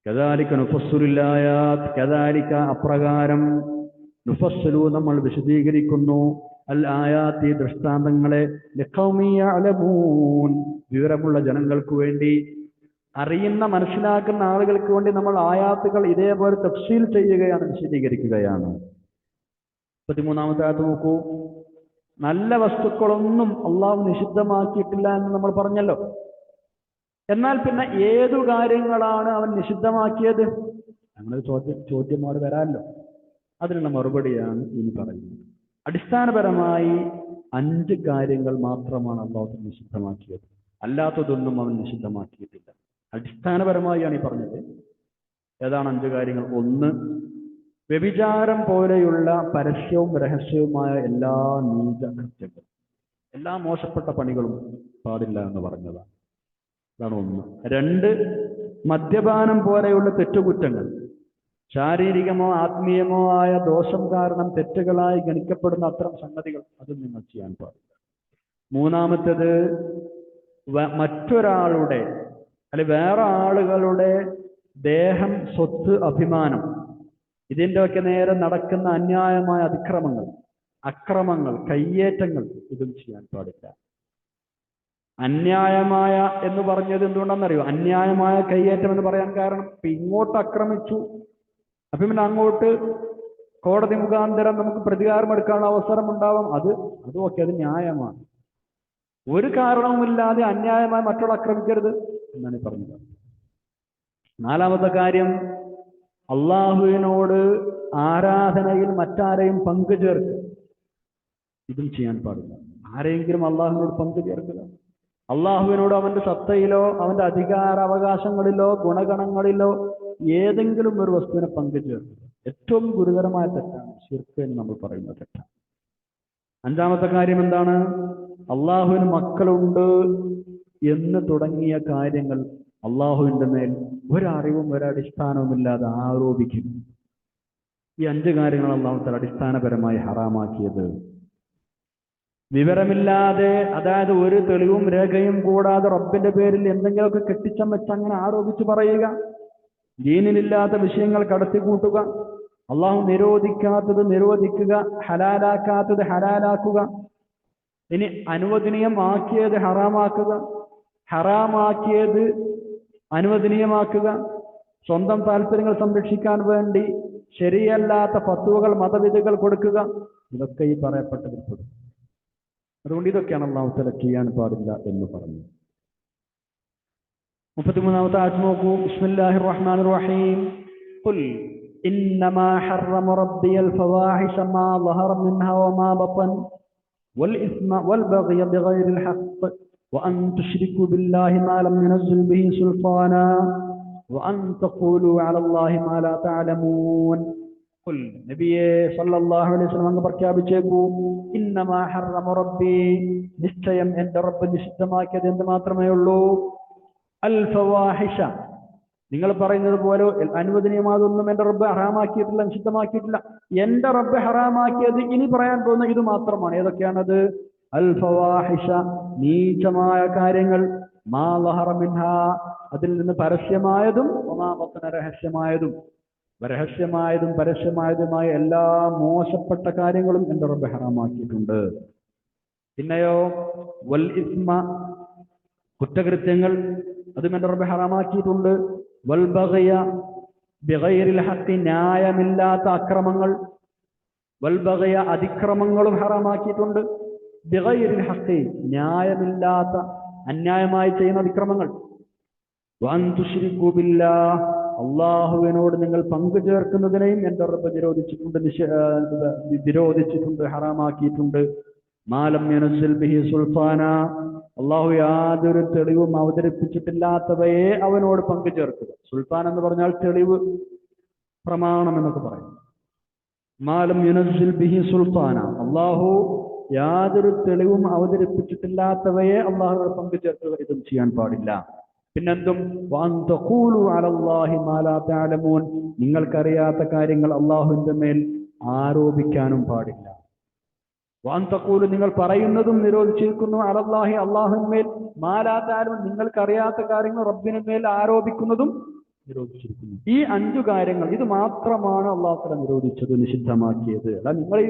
കദാലിക നുഫസ്സിലുൽ ആയാത്ത് കദാലിക അപ്രകാരം നുഫസ്സിലു നമ്മൾ വിശദീകരിക്കുന്നു അൽ ആയാത്തി ദൃഷ്ടാന്തങ്ങളെ ലിഖൗമി യഅലമൂൻ വിവരമുള്ള ജനങ്ങൾക്ക് വേണ്ടി, അറിയുന്ന മനസ്സിലാക്കുന്ന ആളുകൾക്ക് വേണ്ടി നമ്മൾ ആയാത്തുകൾ ഇതേപോലെ തഫ്സീൽ ചെയ്യുകയാണ്, വിശദീകരിക്കുകയാണ്. 13-ാമത്തെ ആയത്ത് നോക്കൂ. നല്ല വസ്തുക്കളൊന്നും അള്ളാഹു നിഷിദ്ധമാക്കിയിട്ടില്ല എന്ന് നമ്മൾ പറഞ്ഞല്ലോ. എന്നാൽ പിന്നെ ഏതു കാര്യങ്ങളാണ് അവൻ നിഷിദ്ധമാക്കിയത്? അങ്ങനെ ചോദ്യം അവിടെ വരാമല്ലോ. അതിനുള്ള മറുപടിയാണ് ഇനി പറയുന്നത്. അടിസ്ഥാനപരമായി 5 കാര്യങ്ങൾ മാത്രമാണ് അള്ളാഹു നിഷിദ്ധമാക്കിയത്, അല്ലാത്തതൊന്നും അവൻ നിഷിദ്ധമാക്കിയിട്ടില്ല. അടിസ്ഥാനപരമായാണ് ഈ പറഞ്ഞത്. ഏതാണ് 5 കാര്യങ്ങൾ? 1, വ്യഭിചാരം പോലെയുള്ള പരസ്യവും രഹസ്യവുമായ എല്ലാ നീചകൃത്യങ്ങളും, എല്ലാ മോശപ്പെട്ട പണികളും പാടില്ല എന്ന് പറഞ്ഞതാണ്. അതാണ് 1. 2, മദ്യപാനം പോലെയുള്ള തെറ്റുകുറ്റങ്ങൾ, ശാരീരികമോ ആത്മീയമോ ആയ ദോഷം കാരണം തെറ്റുകളായി ഗണിക്കപ്പെടുന്ന അത്തരം സംഗതികൾ അതും നിങ്ങൾ ചെയ്യാൻ പാടില്ല. 3-ാമത്തേത് മറ്റൊരാളുടെ അല്ലെങ്കിൽ വേറെ ആളുകളുടെ ദേഹം, സ്വത്ത്, അഭിമാനം ഇതിൻ്റെയൊക്കെ നേരെ നടക്കുന്ന അന്യായമായ അതിക്രമങ്ങൾ, അക്രമങ്ങൾ, കയ്യേറ്റങ്ങൾ ഇതും ചെയ്യാൻ പാടില്ല. അന്യായമായ എന്ന് പറഞ്ഞത് എന്തുകൊണ്ടാണെന്നറിയോ? അന്യായമായ കയ്യേറ്റം എന്ന് പറയാൻ കാരണം ഇങ്ങോട്ട് ആക്രമിച്ചു, അപ്പൊ പിന്നെ അങ്ങോട്ട് കോടതി മുഖാന്തരം നമുക്ക് പ്രതികാരം എടുക്കാനുള്ള അവസരം ഉണ്ടാവാം. അത് ഓക്കെ, അത് ന്യായമാണ്. ഒരു കാരണവുമില്ലാതെ അന്യായമായി മറ്റുള്ള ആക്രമിക്കരുത് എന്നാണ് ഈ പറഞ്ഞത്. നാലാമത്തെ കാര്യം, അള്ളാഹുവിനോട് ആരാധനയിൽ മറ്റാരെയും പങ്കു ചേർക്കുക. ഇതും ചെയ്യാൻ പാടില്ല. ആരെങ്കിലും അള്ളാഹുവിനോട് പങ്കു ചേർക്കുക, അള്ളാഹുവിനോട് അവന്റെ സത്തയിലോ അവന്റെ അധികാര അവകാശങ്ങളിലോ ഗുണഗണങ്ങളിലോ ഏതെങ്കിലും ഒരു വസ്തുവിനെ പങ്കു ചേർക്കുക ഏറ്റവും ഗുരുതരമായ തെറ്റാണ്. ശിർക്ക് എന്ന് നമ്മൾ പറയുന്ന തെറ്റാണ്. അഞ്ചാമത്തെ കാര്യം എന്താണ്? അള്ളാഹുവിന് മക്കളുണ്ട് എന്ന് തുടങ്ങിയ കാര്യങ്ങൾ അള്ളാഹുവിന്റെ മേൽ ഒരറിവും ഒരടിസ്ഥാനവുമില്ലാതെ ആരോപിക്കും. ഈ 5 കാര്യങ്ങൾ അള്ളാഹു അടിസ്ഥാനപരമായി ഹറാമാക്കിയത്. വിവരമില്ലാതെ, അതായത് ഒരു തെളിവും രേഖയും കൂടാതെ റബ്ബിന്റെ പേരിൽ എന്തെങ്കിലുമൊക്കെ കെട്ടിച്ചമച്ച് അങ്ങനെ ആരോപിച്ച് പറയുക, ദീനിലില്ലാത്ത വിഷയങ്ങൾ കടത്തിക്കൂട്ടുക, അള്ളാഹു നിരോധിക്കാത്തത് നിരോധിക്കുക, ഹലാലാക്കാത്തത് ഹലാലാക്കുക, ഇനി അനുവദനീയമാക്കിയത് ഹറാമാക്കുക, ഹറാമാക്കിയത് അനുവദനീയമാക്കുക, സ്വന്തം താല്പര്യങ്ങൾ സംരക്ഷിക്കാൻ വേണ്ടി ശരിയല്ലാത്ത ഫത്വകൾ മതവിധികൾ കൊടുക്കുക, ഇതൊക്കെ ഈ പറയപ്പെട്ടതിൽ പെടും. അതുകൊണ്ട് ഇതൊക്കെയാണ് അല്ലാഹു തആല ചെയ്യാൻ പാടില്ല എന്ന് പറഞ്ഞു. 33-ാമത്തെ ആയത്ത് നോക്കൂ. ബിസ്മില്ലാഹിർ റഹ്മാനിർ റഹീം. ഖുൽ ഇന്നമാ ഹറമ റബ്ബിയൽ ഫവാഹിശ മാ ളഹറ മിൻഹാ വമാ ബതൻ വൽ ഇസ്മ വൽ ബഗ്യ ബിഗൈറിൽ ഹഖ് വഅൻ തുശ്രികൂ ബില്ലാഹി മാ ലം യുനസ്സിൽ ബിഹി സുൽത്താനാ വഅൻ തഖൂലൂ അലല്ലാഹി മാ ലാ തഅലമൂൻ. ഖുൽ, നബിയേ സല്ലല്ലാഹു അലൈഹി വസല്ലം അങ്ങ് പ്രഖ്യാപിച്ചേക്കൂ, ഇന്നമാ ഹറമ റബ്ബി, നിശ്ചയം എന്റെ റബ്ബ് നിഷിദ്ധമാക്കിയത് എന്ത് മാത്രമേ ഉള്ളൂ, അൽ ഫവാഹിഷ, നിങ്ങൾ പറയുന്നത് പോലെ അനുവദനീയമാതൊന്നും എന്റെ റബ്ബ് ഹറാമാക്കിയിട്ടില്ല, നിഷിദ്ധമാക്കിയിട്ടില്ല. എന്റെ റബ്ബ് ഹറാമാക്കിയത് ഇനി പറയാൻ പോകുന്ന ഇത് മാത്രമാണ്. ഏതൊക്കെയാണത്? അൽ ഫവാഹിഷ, നീചമായ കാര്യങ്ങൾ, മാ ളഹറ മിൻഹാ, അതിൽ നിന്ന് പരസ്യമായതും വമാ ബതന, രഹസ്യമായതും. രഹസ്യമായതും പരസ്യമായതുമായ എല്ലാ മോശപ്പെട്ട കാര്യങ്ങളും എന്റെ റബ്ബ് ഹറാമാക്കിയിട്ടുണ്ട്. പിന്നെയോ വൽ ഇസ്മ, കുറ്റകൃത്യങ്ങൾ, അതും എന്റെ റബ്ബ് ഹറാമാക്കിയിട്ടുണ്ട്. വൽ ബഗ്യ ബിഗൈറിൽ ഹഖ്, ന്യായമില്ലാത്ത അക്രമങ്ങൾ. വൽ ബഗ്യ, അതിക്രമങ്ങളും ഹറാമാക്കിയിട്ടുണ്ട്. ബിഗൈറിൽ ഹഖ്, ന്യായമില്ലാത്ത അന്യായമായി ചെയ്യുന്ന അതിക്രമങ്ങൾ. വഅൻ തുശ്രികൂ ബില്ലാഹ്, അള്ളാഹുവിനോട് നിങ്ങൾ പങ്കു ചേർക്കുന്നതിനെയും എന്റെ റബ്ബ് നിരോധിച്ചിട്ടുണ്ട്, ഹറാമാക്കിയിട്ടുണ്ട്. മാ ലം യുനസ്സിൽ ബിഹി സുൽത്താന, അള്ളാഹു യാതൊരു തെളിവും അവതരിപ്പിച്ചിട്ടില്ലാത്തവയെ അവനോട് പങ്കു ചേർക്കുക. സുൽത്താൻ എന്ന് പറഞ്ഞാൽ തെളിവ്, പ്രമാണം എന്നൊക്കെ പറയും. മാ ലം യുനസ്സിൽ ബിഹി സുൽത്താന, അള്ളാഹു യാതൊരു തെളിവും അവതരിപ്പിച്ചിട്ടില്ലാത്തവയെ അള്ളാഹുവോട് പങ്കു ചേർക്കുക. ഇതും ചെയ്യാൻ പാടില്ല. പിന്നെന്തും വഅൻ തഖൂലു അലല്ലാഹി മാ ലാ തഅലമൂൻ, നിങ്ങൾക്കറിയാത്ത കാര്യങ്ങൾ അള്ളാഹുവിന്റെ മേൽ ആരോപിക്കാനും പാടില്ല. വഅൻ തഖൂലു, നിങ്ങൾ പറയുന്നതും നിരോധിച്ചിരിക്കുന്നു, അലല്ലാഹി, അള്ളാഹുവിന്മേൽ, മാ ലാ തഅലമൂൻ, നിങ്ങൾക്കറിയാത്ത കാര്യങ്ങൾ റബ്ബിന് മേൽ ആരോപിക്കുന്നതും നിരോധിച്ചിരിക്കുന്നു. ഈ 5 കാര്യങ്ങൾ, ഇത് മാത്രമാണ് അള്ളാഹു തആല നിരോധിച്ചത്, നിഷിദ്ധമാക്കിയത്. അല്ല നിങ്ങൾ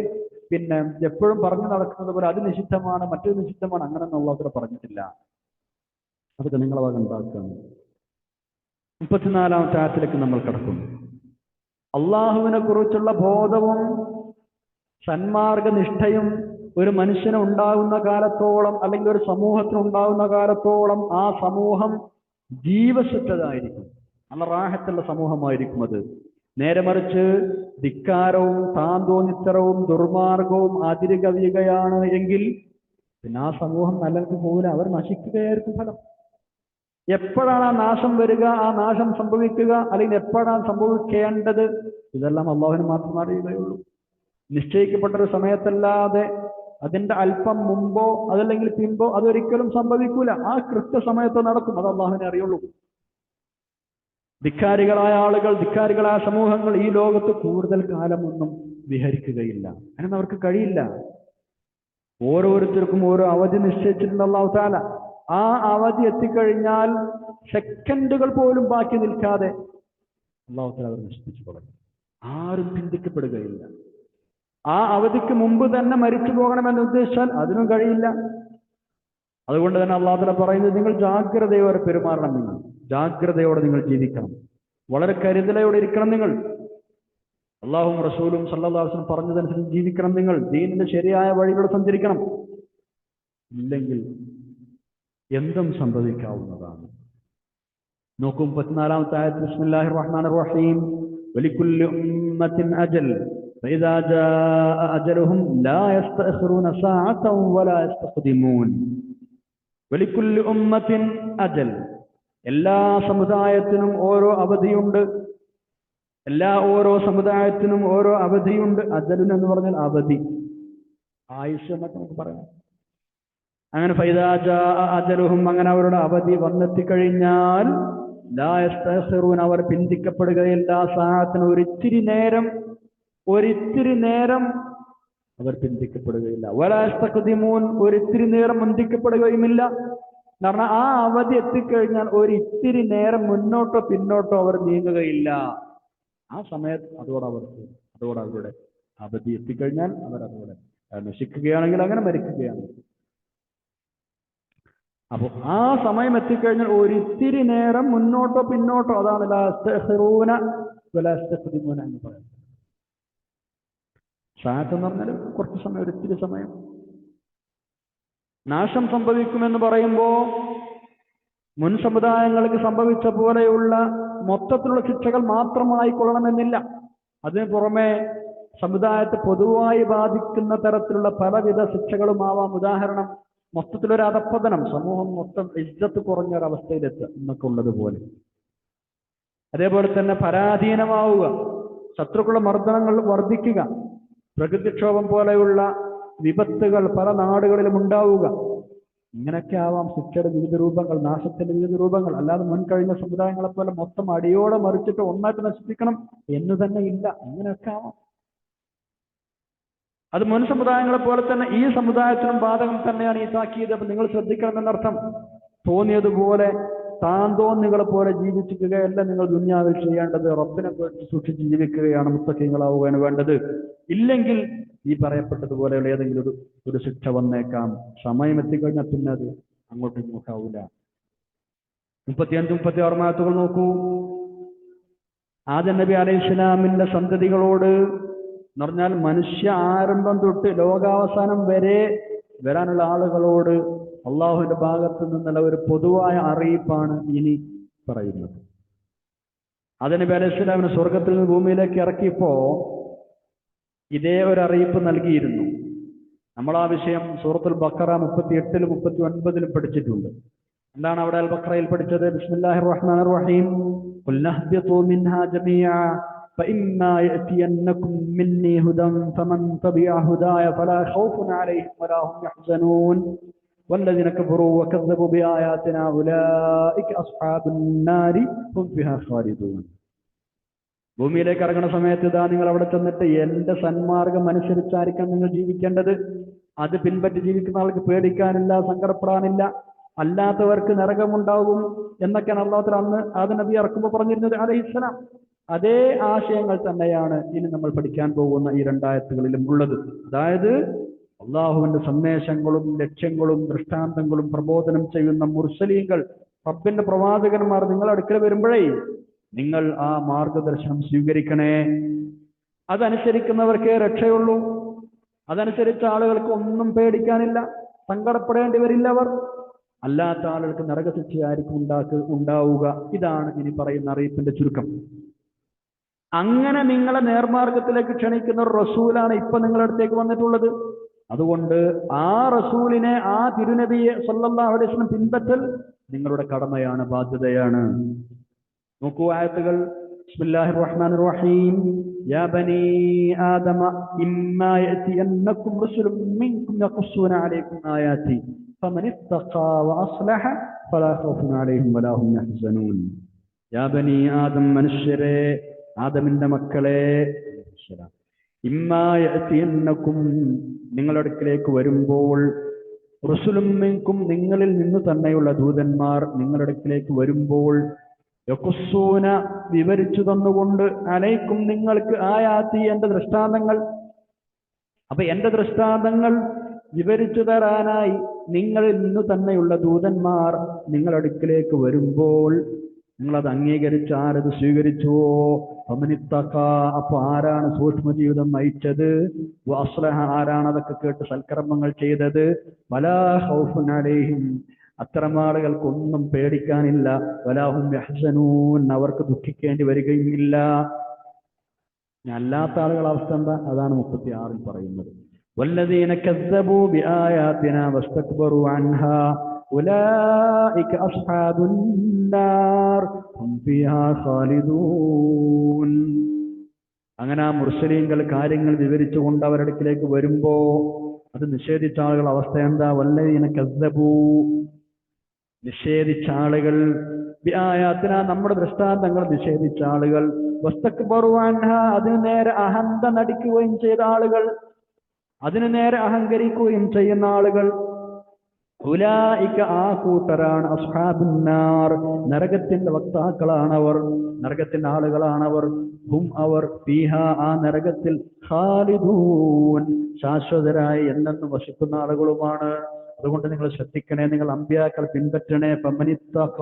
പിന്നെ എപ്പോഴും പറഞ്ഞു നടക്കുന്നത് പോലെ അത് നിഷിദ്ധമാണ് മറ്റൊരു നിഷിദ്ധമാണ്, അങ്ങനെയൊന്നും അള്ളാഹു തആല പറഞ്ഞിട്ടില്ല. അതൊക്കെ നിങ്ങളെ വക ഉണ്ടാക്കുകയാണ്. 34-ാമത്തെ ആയത്തിലേക്ക് നമ്മൾ കടക്കുന്നു. അള്ളാഹുവിനെ കുറിച്ചുള്ള ബോധവും സന്മാർഗനിഷ്ഠയും ഒരു മനുഷ്യന് ഉണ്ടാകുന്ന കാലത്തോളം, അല്ലെങ്കിൽ ഒരു സമൂഹത്തിന് ഉണ്ടാകുന്ന കാലത്തോളം ആ സമൂഹം ജീവസുറ്റതായിരിക്കും, നല്ല റാഹത്തുള്ള സമൂഹമായിരിക്കും അത്. നേരെ മറിച്ച് ധിക്കാരവും താന്തോന്നിത്തരവും ദുർമാർഗവും അതിരുകവിയുകയാണ് എങ്കിൽ പിന്നെ ആ സമൂഹം നല്ലവർക്ക് പോകില്ല, അവർ നശിക്കുകയായിരിക്കും ഫലം. എപ്പോഴാണ് ആ നാശം വരിക, ആ നാശം സംഭവിക്കുക, അല്ലെങ്കിൽ എപ്പോഴാണ് സംഭവിക്കേണ്ടത്, ഇതെല്ലാം അള്ളാഹുവിന് മാത്രം അറിയുകയുള്ളൂ. നിശ്ചയിക്കപ്പെട്ടൊരു സമയത്തല്ലാതെ അതിന്റെ അല്പം മുമ്പോ അതല്ലെങ്കിൽ പിമ്പോ അതൊരിക്കലും സംഭവിക്കൂല. ആ കൃത്യസമയത്ത് നടക്കും, അത് അള്ളാഹുവിനെ അറിയുള്ളൂ. ധിക്കാരികളായ ആളുകൾ, ധിക്കാരികളായ സമൂഹങ്ങൾ ഈ ലോകത്ത് കൂടുതൽ കാലമൊന്നും വിഹരിക്കുകയില്ല. അങ്ങനെ അവർക്ക് കഴിയില്ല. ഓരോരുത്തർക്കും ഓരോ അവധി നിശ്ചയിച്ചിട്ടുണ്ട് അല്ലാഹു തആല. ആ അവധി എത്തിക്കഴിഞ്ഞാൽ സെക്കൻഡുകൾ പോലും ബാക്കി നിൽക്കാതെ അല്ലാഹു തആല അവർ നശിപ്പിച്ചു കളയും. ആരും ചിന്തിക്കപ്പെടുകയില്ല. ആ അവധിക്ക് മുമ്പ് തന്നെ മരിച്ചു പോകണമെന്ന് ഉദ്ദേശിച്ചാൽ അതിനും കഴിയില്ല. അതുകൊണ്ട് തന്നെ അല്ലാഹു തആല പറയുന്നത്, നിങ്ങൾ ജാഗ്രതയോടെ പെരുമാറണം, നിങ്ങൾ ജാഗ്രതയോടെ നിങ്ങൾ ജീവിക്കണം, വളരെ കരുതലോടെ ഇരിക്കണം നിങ്ങൾ. അള്ളാഹും റസൂലും സല്ലല്ലാഹു അലൈഹി വസല്ലം പറഞ്ഞതനുസരിച്ച് ജീവിക്കണം നിങ്ങൾ. ദീനിന്റെ ശരിയായ വഴിയിലൂടെ സഞ്ചരിക്കണം. ഇല്ലെങ്കിൽ എന്തും സംഭവിക്കാവുന്നതാണ്. നോക്കൂ 14-ാമത്തെ ആയത്ത്, ബിസ്മില്ലാഹിർ റഹ്മാനിർ റഹീം, വലികുല്ലി ഉമ്മത്തിൻ അജൽ ഫഇദാ ജാഅ അജലുഹും ലാ യസ്തഅഖിറൂന സഅതൻ വലാ യസ്തഖ്ദിമൂൻ. വലികുല്ലി ഉമ്മത്തിൻ അജൽ, എല്ലാ സമുദായത്തിനും ഓരോ അവധിയുണ്ട്. ഓരോ സമുദായത്തിനും ഓരോ അവധിയുണ്ട്. അജലുൻ എന്ന് പറഞ്ഞാൽ അവധി, ആയുഷ് എന്നൊക്കെ നമുക്ക് പറയാം. അങ്ങനെ ഫൈദാ ജാഅ അജലുഹും, അങ്ങനെ അവരുടെ അവധി വന്നെത്തിക്കഴിഞ്ഞാൽ ലാ യസ്തഅഖിറൂൻ, അവർ പിന്തിക്കപ്പെടുകയില്ല. സഅതൻ, ഒരിത്തിരി നേരം അവർ പിന്തിക്കപ്പെടുകയില്ല. വലാ യസ്തഖ്ദിമൂൻ, ഒരിത്തിരി നേരം മുന്തിക്കപ്പെടുകയുമില്ല. കാരണം ആ അവധി എത്തിക്കഴിഞ്ഞാൽ ഒരിത്തിരി നേരം മുന്നോട്ടോ പിന്നോട്ടോ അവർ നീങ്ങുകയില്ല. ആ സമയത്ത് അതോടെ അവരുടെ അവധി എത്തിക്കഴിഞ്ഞാൽ അവർ അതോടെ നശിക്കുകയാണെങ്കിൽ അങ്ങനെ മരിക്കുകയാണെങ്കിൽ. അപ്പൊ ആ സമയം എത്തിക്കഴിഞ്ഞാൽ ഒരിത്തിരി നേരം മുന്നോട്ടോ പിന്നോട്ടോ, അതാണ് ലാ യസ്തഅഖിറൂന വലാ യസ്തഖ്ദിമൂന എന്ന് പറയുന്നത്. സഅത്ത് എന്ന് പറഞ്ഞാൽ കുറച്ച് സമയം, ഒരിത്തിരി സമയം. നാശം സംഭവിക്കുമെന്ന് പറയുമ്പോൾ മുൻ സമുദായങ്ങൾക്ക് സംഭവിച്ച പോലെയുള്ള മൊത്തത്തിലുള്ള ശിക്ഷകൾ മാത്രമായി കൊള്ളണമെന്നില്ല. അതിനു പുറമെ സമുദായത്തെ പൊതുവായി ബാധിക്കുന്ന തരത്തിലുള്ള പലവിധ ശിക്ഷകളുമാവാം. ഉദാഹരണം, മൊത്തത്തിലൊരു അധപ്പതനം, സമൂഹം മൊത്തം ഇജ്ജത്ത് കുറഞ്ഞൊരവസ്ഥയിലെത്തുക എന്നൊക്കെ ഉള്ളതുപോലെ. അതേപോലെ തന്നെ പരാധീനമാവുക, ശത്രുക്കളുടെ മർദ്ദനങ്ങൾ വർദ്ധിക്കുക, പ്രകൃതിക്ഷോഭം പോലെയുള്ള വിപത്തുകൾ പല നാടുകളിലും ഉണ്ടാവുക. ഇങ്ങനെയൊക്കെ ആവാം ശിക്ഷയുടെ വിവിധ രൂപങ്ങൾ, നാശത്തിന്റെ വിവിധ രൂപങ്ങൾ. അല്ലാതെ മുൻകഴിഞ്ഞ സമുദായങ്ങളെ പോലെ മൊത്തം അടിയോടെ മറിച്ചിട്ട് ഒന്നായിട്ട് നശിപ്പിക്കണം എന്ന് തന്നെ ഇല്ല. ഇങ്ങനെയൊക്കെ ആവാം. അത് മുൻ സമുദായങ്ങളെ പോലെ തന്നെ ഈ സമുദായത്തിനും ബാധകം തന്നെയാണ് ഈ താക്കീത്. അപ്പൊ നിങ്ങൾ ശ്രദ്ധിക്കണം എന്നർത്ഥം. തോന്നിയതുപോലെ താന്തോന്നികളെ പോലെ ജീവിക്കുകയല്ല നിങ്ങൾ ദുനിയാവിൽ ചെയ്യേണ്ടത്. റബ്ബിനെ പേടിച്ച് സൂക്ഷിച്ച് ജീവിക്കുകയാണ് മുത്തഖീങ്ങളാവുകയാണ് വേണ്ടത്. ഇല്ലെങ്കിൽ ഈ പറയപ്പെട്ടതുപോലെയുള്ള ഏതെങ്കിലും ഒരു ശിക്ഷ വന്നേക്കാം. സമയം എത്തിക്കഴിഞ്ഞാൽ പിന്നെ അത് അങ്ങോട്ടും ഇങ്ങോട്ടാവൂല. 35-36 ആയത്തുകൾ നോക്കൂ. ആദം നബി അലൈഹിസ്സലാമിന്റെ സന്തതികളോട് എന്ന് പറഞ്ഞാൽ മനുഷ്യ ആരംഭം തൊട്ട് ലോകാവസാനം വരെ വരാനുള്ള ആളുകളോട് അള്ളാഹുവിന്റെ ഭാഗത്ത് നിന്നുള്ള ഒരു പൊതുവായ അറിയിപ്പാണ് ഇനി പറയുന്നത്. ആദം നബി അലൈഹിസ്സലാമിനെ സ്വർഗത്തിൽ നിന്ന് ഭൂമിയിലേക്ക് ഇറക്കിയപ്പോ ഇതേ ഒരു അറിയിപ്പ് നൽകിയിരുന്നു. നമ്മൾ ആ വിഷയം സൂറത്തുൽ ബഖറ 38-ലും 39-ലും പഠിച്ചിട്ടുണ്ട്. എന്താണ് അവിടെ അൽ ബഖറയിൽ പഠിച്ചത്? ബിസ്മില്ലാഹിർ റഹ്മാനിർ റഹീം, ഖുൽ നഹ്ബിതു മിൻഹാ ജമീഅ ഫഇമ്മാ യഅതിയന്നകും മിന്നി ഹുദൻ ഫമൻ തബിഅ ഹുദായ ഫലാ ഖൗഫുൻ അലൈഹിം വലാ ഹും യഹ്സനൂൻ വല്ലദീന കഫറൂ വകദ്ദബൂ ബിആയാതിനാ ഉലൈക അസ്ഹാബുൻ നാരി ഹും ഫിഹാ ഖാലിദൂൻ. ഭൂമിയിലേക്ക് ഇറങ്ങുന്ന സമയത്ത് ഇതാ നിങ്ങൾ അവിടെ ചെന്നിട്ട് എന്റെ സന്മാർഗം അനുസരിച്ചായിരിക്കണം നിങ്ങൾ ജീവിക്കേണ്ടത്. അത് പിൻപറ്റി ജീവിക്കുന്ന ആൾക്ക് പേടിക്കാനില്ല, സങ്കടപ്പെടാനില്ല, അല്ലാത്തവർക്ക് നരകമുണ്ടാകും എന്നൊക്കെയാണ് അല്ലാഹു തആല അന്ന് ആദം നബി ഇറക്കുമ്പോൾ പറഞ്ഞിരുന്നത് അലൈഹിസ്സലാം. അതേ ആശയങ്ങൾ തന്നെയാണ് ഇനി നമ്മൾ പഠിക്കാൻ പോകുന്ന ഈ 2 ആയത്തുകളിലും ഉള്ളത്. അതായത് അള്ളാഹുവിന്റെ സന്ദേശങ്ങളും ലക്ഷ്യങ്ങളും ദൃഷ്ടാന്തങ്ങളും പ്രബോധനം ചെയ്യുന്ന മുർസലീങ്ങൾ, റബ്ബിന്റെ പ്രവാചകന്മാർ നിങ്ങളുടെ അടുക്കൽ വരുമ്പോഴേ നിങ്ങൾ ആ മാർഗദർശനം സ്വീകരിക്കണേ. അതനുസരിക്കുന്നവർക്കേ രക്ഷയുള്ളൂ. അതനുസരിച്ച ആളുകൾക്ക് ഒന്നും പേടിക്കാനില്ല, സങ്കടപ്പെടേണ്ടി വരില്ല. അവർ അല്ലാത്ത ആളുകൾക്ക് നരകശിക്ഷയായിരിക്കും ഉണ്ടാവുക. ഇതാണ് ഇനി പറയുന്ന അറിയിപ്പിന്റെ ചുരുക്കം. അങ്ങനെ നിങ്ങളെ നേർമാർഗത്തിലേക്ക് ക്ഷണിക്കുന്ന ഒരു റസൂലാണ് ഇപ്പൊ നിങ്ങളുടെ അടുത്തേക്ക് വന്നിട്ടുള്ളത്. അതുകൊണ്ട് ആ റസൂലിനെ, ആ തിരുനബിയെ സല്ലല്ലാഹു അലൈഹി വസല്ലം പിൻപറ്റൽ നിങ്ങളുടെ കടമയാണ്, ബാധ്യതയാണ്. നോക്കൂ ആയത്തുകൾ. ബിസ്മില്ലാഹിർ റഹ്മാനിർ റഹീം. യാ ബനീ ആദമ ഇമ്മാ യഅതിയന്നകും റസൂലുൻ മിൻകും യഖുസ്സൂന അലൈക്കും ആയാതി ഫമൻ ഇത്തഖാ വഅസ്ലഹ ഫലാ ഖൗഫുൻ അലൈഹിം വലാ ഹും യഹ്സനൂൻ. യാ ബനീ ആദം, മനുഷ്യരെ, ആദമിന്റെ മക്കളെ, ഇമ്മാ യഅതിയന്നകും, നിങ്ങളുടെ അടുക്കിലേക്ക് വരുമ്പോൾ, റസൂലുൻ മിൻകും, നിങ്ങളിൽ നിന്ന് തന്നെയുള്ള ദൂതന്മാർ നിങ്ങളുടെ അടുക്കിലേക്ക് വരുമ്പോൾ, യഖുസ്സൂന, വിവരിച്ചു തന്നുകൊണ്ട്, അലൈക്കും, നിങ്ങൾക്ക്, ആയാത്തി, എന്റെ ദൃഷ്ടാന്തങ്ങൾ. അപ്പൊ എന്റെ ദൃഷ്ടാന്തങ്ങൾ വിവരിച്ചു തരാനായി നിങ്ങളിൽ നിന്ന് തന്നെയുള്ള ദൂതന്മാർ നിങ്ങളടുക്കിലേക്ക് വരുമ്പോൾ നിങ്ങളത് അംഗീകരിച്ച് ആരത് സ്വീകരിച്ചുവോ ഫമനിത്തഖ, അപ്പൊ ആരാണ് സൂക്ഷ്മ ജീവിതം നയിച്ചത്, വഅസ്ലഹ, ആരാണ് അതൊക്കെ കേട്ട് സൽക്കർമ്മങ്ങൾ ചെയ്തത്, വലാ ഖൗഫുൻ അലൈഹിം, അത്തരം ആളുകൾക്കൊന്നും പേടിക്കാനില്ല, വലാഹും യഹ്സനൂൻ, അവർക്ക് ദുഃഖിക്കേണ്ടി വരികയുമില്ല. അല്ലാത്ത ആളുകളുടെ അവസ്ഥ എന്താ? അതാണ് 36-ൽ പറയുന്നത്. വല്ലദീന കസ്സബൂ ബിആയാതിനാ വസ്തക്ബറൂ അൻഹാ ഉലൈക അസ്ഹാബുൻ നാർ ഹും ഫീഹാ ഖാലിദൂൻ. അങ്ങനെ ആ മുർസലീങ്ങൾ കാര്യങ്ങൾ വിവരിച്ചുകൊണ്ട് അവരുടെ അടുക്കിലേക്ക് വരുമ്പോ അത് നിഷേധിച്ച ആളുകളുടെ അവസ്ഥ എന്താ? വല്ലദീന കസ്സബൂ, നിഷേധിച്ച ആളുകൾ, ബിആയാതിനാ, നമ്മുടെ ദൃഷ്ടാന്തങ്ങൾ നിഷേധിച്ച ആളുകൾ, വസ്തക്ബറൂ അൻഹാ, അതിനു നേരെ അഹന്ത നടിക്കുകയും ചെയ്ത ആളുകൾ, അതിനു നേരെ അഹങ്കരിക്കുകയും ചെയ്യുന്ന ആളുകൾ, ഉലൈക, ആ കൂട്ടരാണ് അസ്ഹാബുന്നാർ, നരകത്തിന്റെ വക്താക്കളാണവർ, നരകത്തിന്റെ ആളുകളാണവർ, ഹും അവർ, ഫീഹാ, ആ നരകത്തിൽ, ഖാലിദൂൻ, ശാശ്വതരായി എന്നെന്നും വസിക്കുന്ന ആളുകളുമാണ്. അതുകൊണ്ട് നിങ്ങൾ ശ്രദ്ധിക്കണേ, നിങ്ങൾ അമ്പിയാക്കൾ പിൻപറ്റണേ. ഫമനിത്തഖ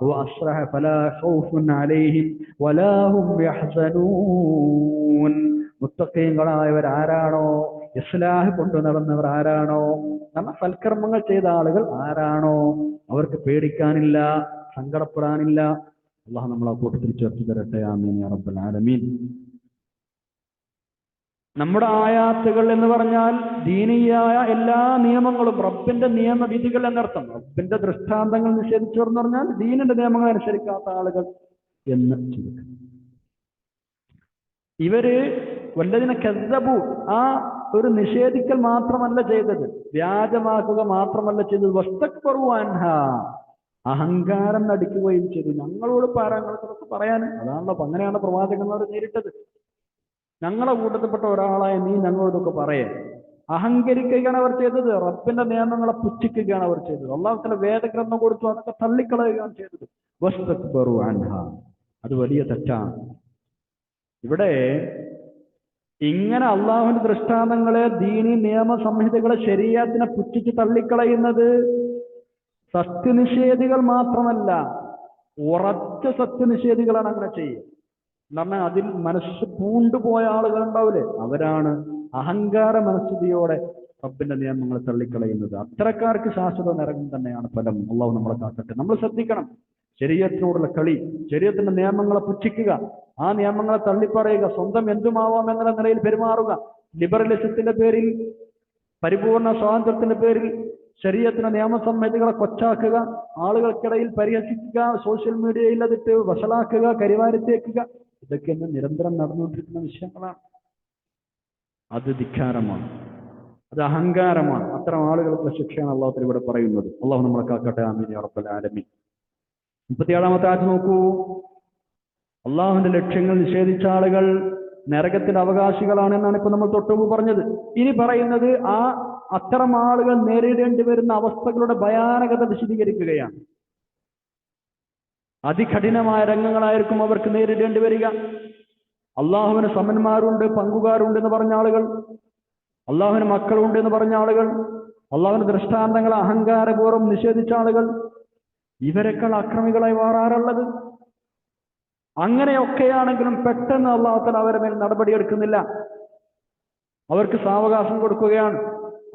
വഅസ്ലഹ ഫലാ ഖൗഫുൻ അലൈഹിം വലാ ഹും യഹ്സനൂൻ. മുത്തഖീങ്ങളായവർ ആരാണോ, ഇസ്ലാഹ് കൊണ്ടു നടന്നവർ ആരാണോ, നമ്മ സൽക്കർമ്മങ്ങൾ ചെയ്ത ആളുകൾ ആരാണോ, അവർക്ക് പേടിക്കാനില്ല, സങ്കടപ്പെടാനില്ല. അല്ലാഹു നമ്മളെ കൂട്ടത്തിൽ ചേർത്ത് തരട്ടെ. ആമീൻ യാ റബ്ബൽ ആലമീൻ. നമ്മുടെ ആയാത്തുകൾ എന്ന് പറഞ്ഞാൽ ദീനീയായ എല്ലാ നിയമങ്ങളും, റബ്ബിന്റെ നിയമവിധികൾ എന്നർത്ഥം. റബ്ബിന്റെ ദൃഷ്ടാന്തങ്ങൾ നിഷേധിച്ചവർ എന്ന് പറഞ്ഞാൽ ദീനിന്റെ നിയമങ്ങൾ അനുസരിക്കാത്ത ആളുകൾ എന്ന് ചുരുക്കം. ഇവര് വല്ലതിനെ കസ്സബു, ആ ഒരു നിഷേധിക്കൽ മാത്രമല്ല ചെയ്തത്, വ്യാജമാക്കുക മാത്രമല്ല ചെയ്തത്, വസ്തക്ബറു അൻഹാ, അഹങ്കാരം നടിക്കുകയും ചെയ്തു. ഞങ്ങളോട് പാരാങ്ങളൊക്കെ പറയാൻ, അതാണല്ലോ, അങ്ങനെയാണ് പ്രവാചകന്മാർ നേരിട്ടത്. ഞങ്ങളെ കൂട്ടത്തിൽപ്പെട്ട ഒരാളായ നീ ഞങ്ങളോടൊക്കെ പറയേ. അഹങ്കരിക്കുകയാണ് അവർ ചെയ്തത്, റബ്ബിന്റെ നിയമങ്ങളെ പുച്ഛിക്കുകയാണ് അവർ ചെയ്തത്, അല്ലാഹുവിന്റെ വേദഗ്രന്ഥം കൊടുത്തു അതൊക്കെ തള്ളിക്കളയുകയാണ് ചെയ്തത്. വസ്തക്ബറു അൻഹാ, അത് വലിയ തെറ്റാണ്. ഇവിടെ ഇങ്ങനെ അള്ളാഹുവിന്റെ ദൃഷ്ടാന്തങ്ങളെ, ദീനി നിയമ സംഹിതകളെ, ശരീഅത്തിനെ പുച്ഛിച്ച് തള്ളിക്കളയുന്നത് സത്യനിഷേധികൾ മാത്രമല്ല, ഉറച്ച സത്യനിഷേധികളാണ് അങ്ങനെ ചെയ്യുക. എന്നാൽ അതിൽ മനസ്സ് പൂണ്ടുപോയ ആളുകൾ ഉണ്ടാവില്ലേ, അവരാണ് അഹങ്കാര മനസ്ഥിതിയോടെ റബ്ബിന്റെ നിയമങ്ങൾ തള്ളിക്കളയുന്നത്. അത്തരക്കാർക്ക് ശാശ്വത നരകം തന്നെയാണ് ഫലം. അള്ളാഹു നമ്മളെ കാക്കട്ടെ. നമ്മൾ ശ്രദ്ധിക്കണം. ശരീഅത്തിനോടുള്ള കളി, ശരീഅത്തിന്റെ നിയമങ്ങളെ പുച്ഛിക്കുക, ആ നിയമങ്ങളെ തള്ളിപ്പറയുക, സ്വന്തം എന്തുമാവാം എന്നുള്ള നിലയിൽ പെരുമാറുക, ലിബറലിസത്തിന്റെ പേരിൽ, പരിപൂർണ സ്വാതന്ത്ര്യത്തിന്റെ പേരിൽ ശരീഅത്തിന്റെ നിയമസംഹിതകളെ കൊച്ചാക്കുക, ആളുകൾക്കിടയിൽ പരിഹസിക്കുക, സോഷ്യൽ മീഡിയയിൽ അതിട്ട് വഷളാക്കുക, കരിവാരിത്തേക്കുക, ഇതൊക്കെ ഇന്ന് നിരന്തരം നടന്നുകൊണ്ടിരിക്കുന്ന വിഷയങ്ങളാണ്. അത് ധിക്കാരമാണ്, അത് അഹങ്കാരമാണ്. അത്തരം ആളുകൾക്ക് ശിക്ഷയാണ് അള്ളാഹു ഇവിടെ പറയുന്നത്. അള്ളാഹു നമ്മളെ കാക്കട്ടെ. ആമീൻ യാ റബ്ബൽ ആലമീൻ. 37-ാമത്തെ ആയത്ത് നോക്കൂ. അള്ളാഹുവിന്റെ ലക്ഷ്യങ്ങൾ നിഷേധിച്ച ആളുകൾ നരകത്തിന്റെ അവകാശികളാണ് എന്നാണ് ഇപ്പൊ നമ്മൾ തൊട്ടുമുമ്പ് പറഞ്ഞത്. ഇനി പറയുന്നത് അത്തരം ആളുകൾ നേരിടേണ്ടി വരുന്ന അവസ്ഥകളുടെ ഭയാനകത വിശദീകരിക്കുകയാണ്. അതികഠിനമായ രംഗങ്ങളായിരിക്കും അവർക്ക് നേരിടേണ്ടി വരിക. അള്ളാഹുവിന് സമന്മാരുണ്ട്, പങ്കുകാരുണ്ട് എന്ന് പറഞ്ഞ ആളുകൾ, അള്ളാഹുവിന് മക്കളുണ്ട് എന്ന് പറഞ്ഞ ആളുകൾ, അള്ളാഹുവിന്റെ ദൃഷ്ടാന്തങ്ങൾ അഹങ്കാരപൂർവ്വം നിഷേധിച്ച ആളുകൾ, ഇവരെക്കാൾ അക്രമികളായി വേറാറുള്ളത്. അങ്ങനെയൊക്കെയാണെങ്കിലും പെട്ടെന്ന് അള്ളാഹു തആല അവരുടെ മേൽ നടപടിയെടുക്കുന്നില്ല. അവർക്ക് സാവകാശം കൊടുക്കുകയാണ്.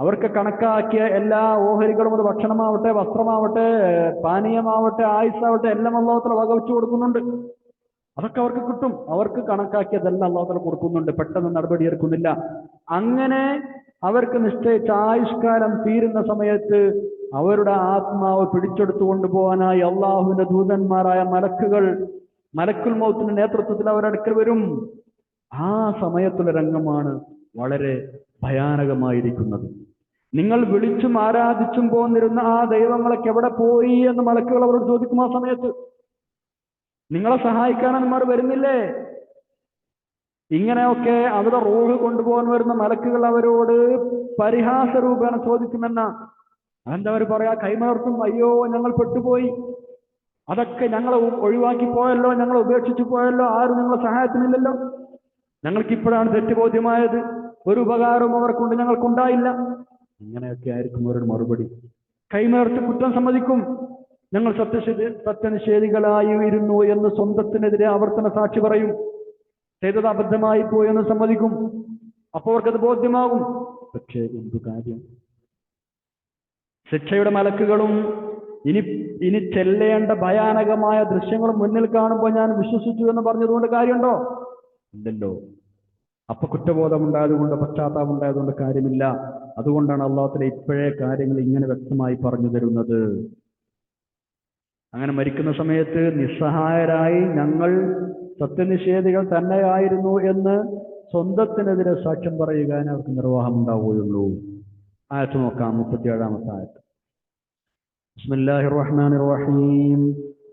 അവർക്ക് കണക്കാക്കിയ എല്ലാ ഓഹരികളും, അത് ഭക്ഷണമാവട്ടെ, വസ്ത്രമാവട്ടെ, പാനീയമാവട്ടെ, ആയുസ്സാവട്ടെ, എല്ലാം അള്ളാഹു തആല വകവെച്ചു കൊടുക്കുന്നുണ്ട്. അതൊക്കെ അവർക്ക് കിട്ടും. അവർക്ക് കണക്കാക്കിയതെല്ലാം അള്ളാഹു തആല കൊടുക്കുന്നുണ്ട്. പെട്ടെന്ന് നടപടിയെടുക്കുന്നില്ല. അങ്ങനെ അവർക്ക് നിശ്ചയിച്ച ആയുഷ്കാലം തീരുന്ന സമയത്ത് അവരുടെ ആത്മാവ് പിടിച്ചെടുത്തു കൊണ്ടുപോകാനായി അള്ളാഹുവിന്റെ ദൂതന്മാരായ മലക്കുൽ മൗത്തിന്റെ നേതൃത്വത്തിൽ അവരടുക്കൽ വരും. ആ സമയത്തുള്ള രംഗമാണ് വളരെ ഭയാനകമായിരിക്കുന്നത്. നിങ്ങൾ വിളിച്ചും ആരാധിച്ചും പോന്നിരുന്ന ആ ദൈവങ്ങളൊക്കെ എവിടെ പോയി എന്ന് മലക്കുകൾ അവരോട് ചോദിക്കും. ആ സമയത്ത് നിങ്ങളെ സഹായിക്കാനന്മാർ വരുന്നില്ലേ? ഇങ്ങനെയൊക്കെ അവരുടെ റൂഹ് കൊണ്ടുപോകാൻ വരുന്ന മലക്കുകൾ അവരോട് പരിഹാസ രൂപേണ ചോദിക്കുമെന്ന. അതെന്താ അവർ പറയാ? കൈമലർത്തും, അയ്യോ ഞങ്ങൾ പെട്ടുപോയി, അതൊക്കെ ഞങ്ങളെ ഒഴിവാക്കി പോയല്ലോ, ഞങ്ങളെ ഉപേക്ഷിച്ചു പോയല്ലോ, ആരും ഞങ്ങളെ സഹായത്തിനില്ലല്ലോ, ഞങ്ങൾക്കിപ്പോഴാണ് തെറ്റുബോധ്യമായത്, ഒരു ഉപകാരവും അവർക്കൊണ്ട് ഞങ്ങൾക്കുണ്ടായില്ല. ഇങ്ങനെയൊക്കെ ആയിരിക്കും അവരുടെ മറുപടി. കൈമേർത്ത് കുറ്റം സമ്മതിക്കും. ഞങ്ങൾ സത്യനിഷേധികളായിരുന്നു എന്ന് സ്വന്തത്തിനെതിരെ ആവർത്തന സാക്ഷി പറയും. ചെയ്തത് അബദ്ധമായി പോയെന്ന് സമ്മതിക്കും. അപ്പോൾ അവർക്കത് ബോധ്യമാകും. പക്ഷേ എന്തു കാര്യം? ശിക്ഷയുടെ മലക്കുകളും ഇനി ചെല്ലേണ്ട ഭയാനകമായ ദൃശ്യങ്ങളും മുന്നിൽ കാണുമ്പോൾ ഞാൻ വിശ്വസിച്ചു എന്ന് പറഞ്ഞതുകൊണ്ട് കാര്യമുണ്ടോ? ഇല്ലല്ലോ. അപ്പൊ കുറ്റബോധം ഉണ്ടായതുകൊണ്ട്, പശ്ചാത്താപം ഉണ്ടായതുകൊണ്ട് കാര്യമില്ല. അതുകൊണ്ടാണ് അള്ളാഹുവിന്റെ ഇപ്പോഴേ കാര്യങ്ങൾ ഇങ്ങനെ വ്യക്തമായി പറഞ്ഞു തരുന്നത്. അങ്ങനെ മരിക്കുന്ന സമയത്ത് നിസ്സഹായരായി ഞങ്ങൾ സത്യനിഷേധികൾ തന്നെയായിരുന്നു എന്ന് സ്വന്തത്തിനെതിരെ സാക്ഷ്യം പറയുവാൻ അവർക്ക് നിർവാഹം ഉണ്ടാവുകയുള്ളൂ. ആയത്ത് നോക്കാം, 37-ാമത്തെ ആയത്ത്. ബിസ്മില്ലാഹിർ റഹ്മാനിർ റഹീം.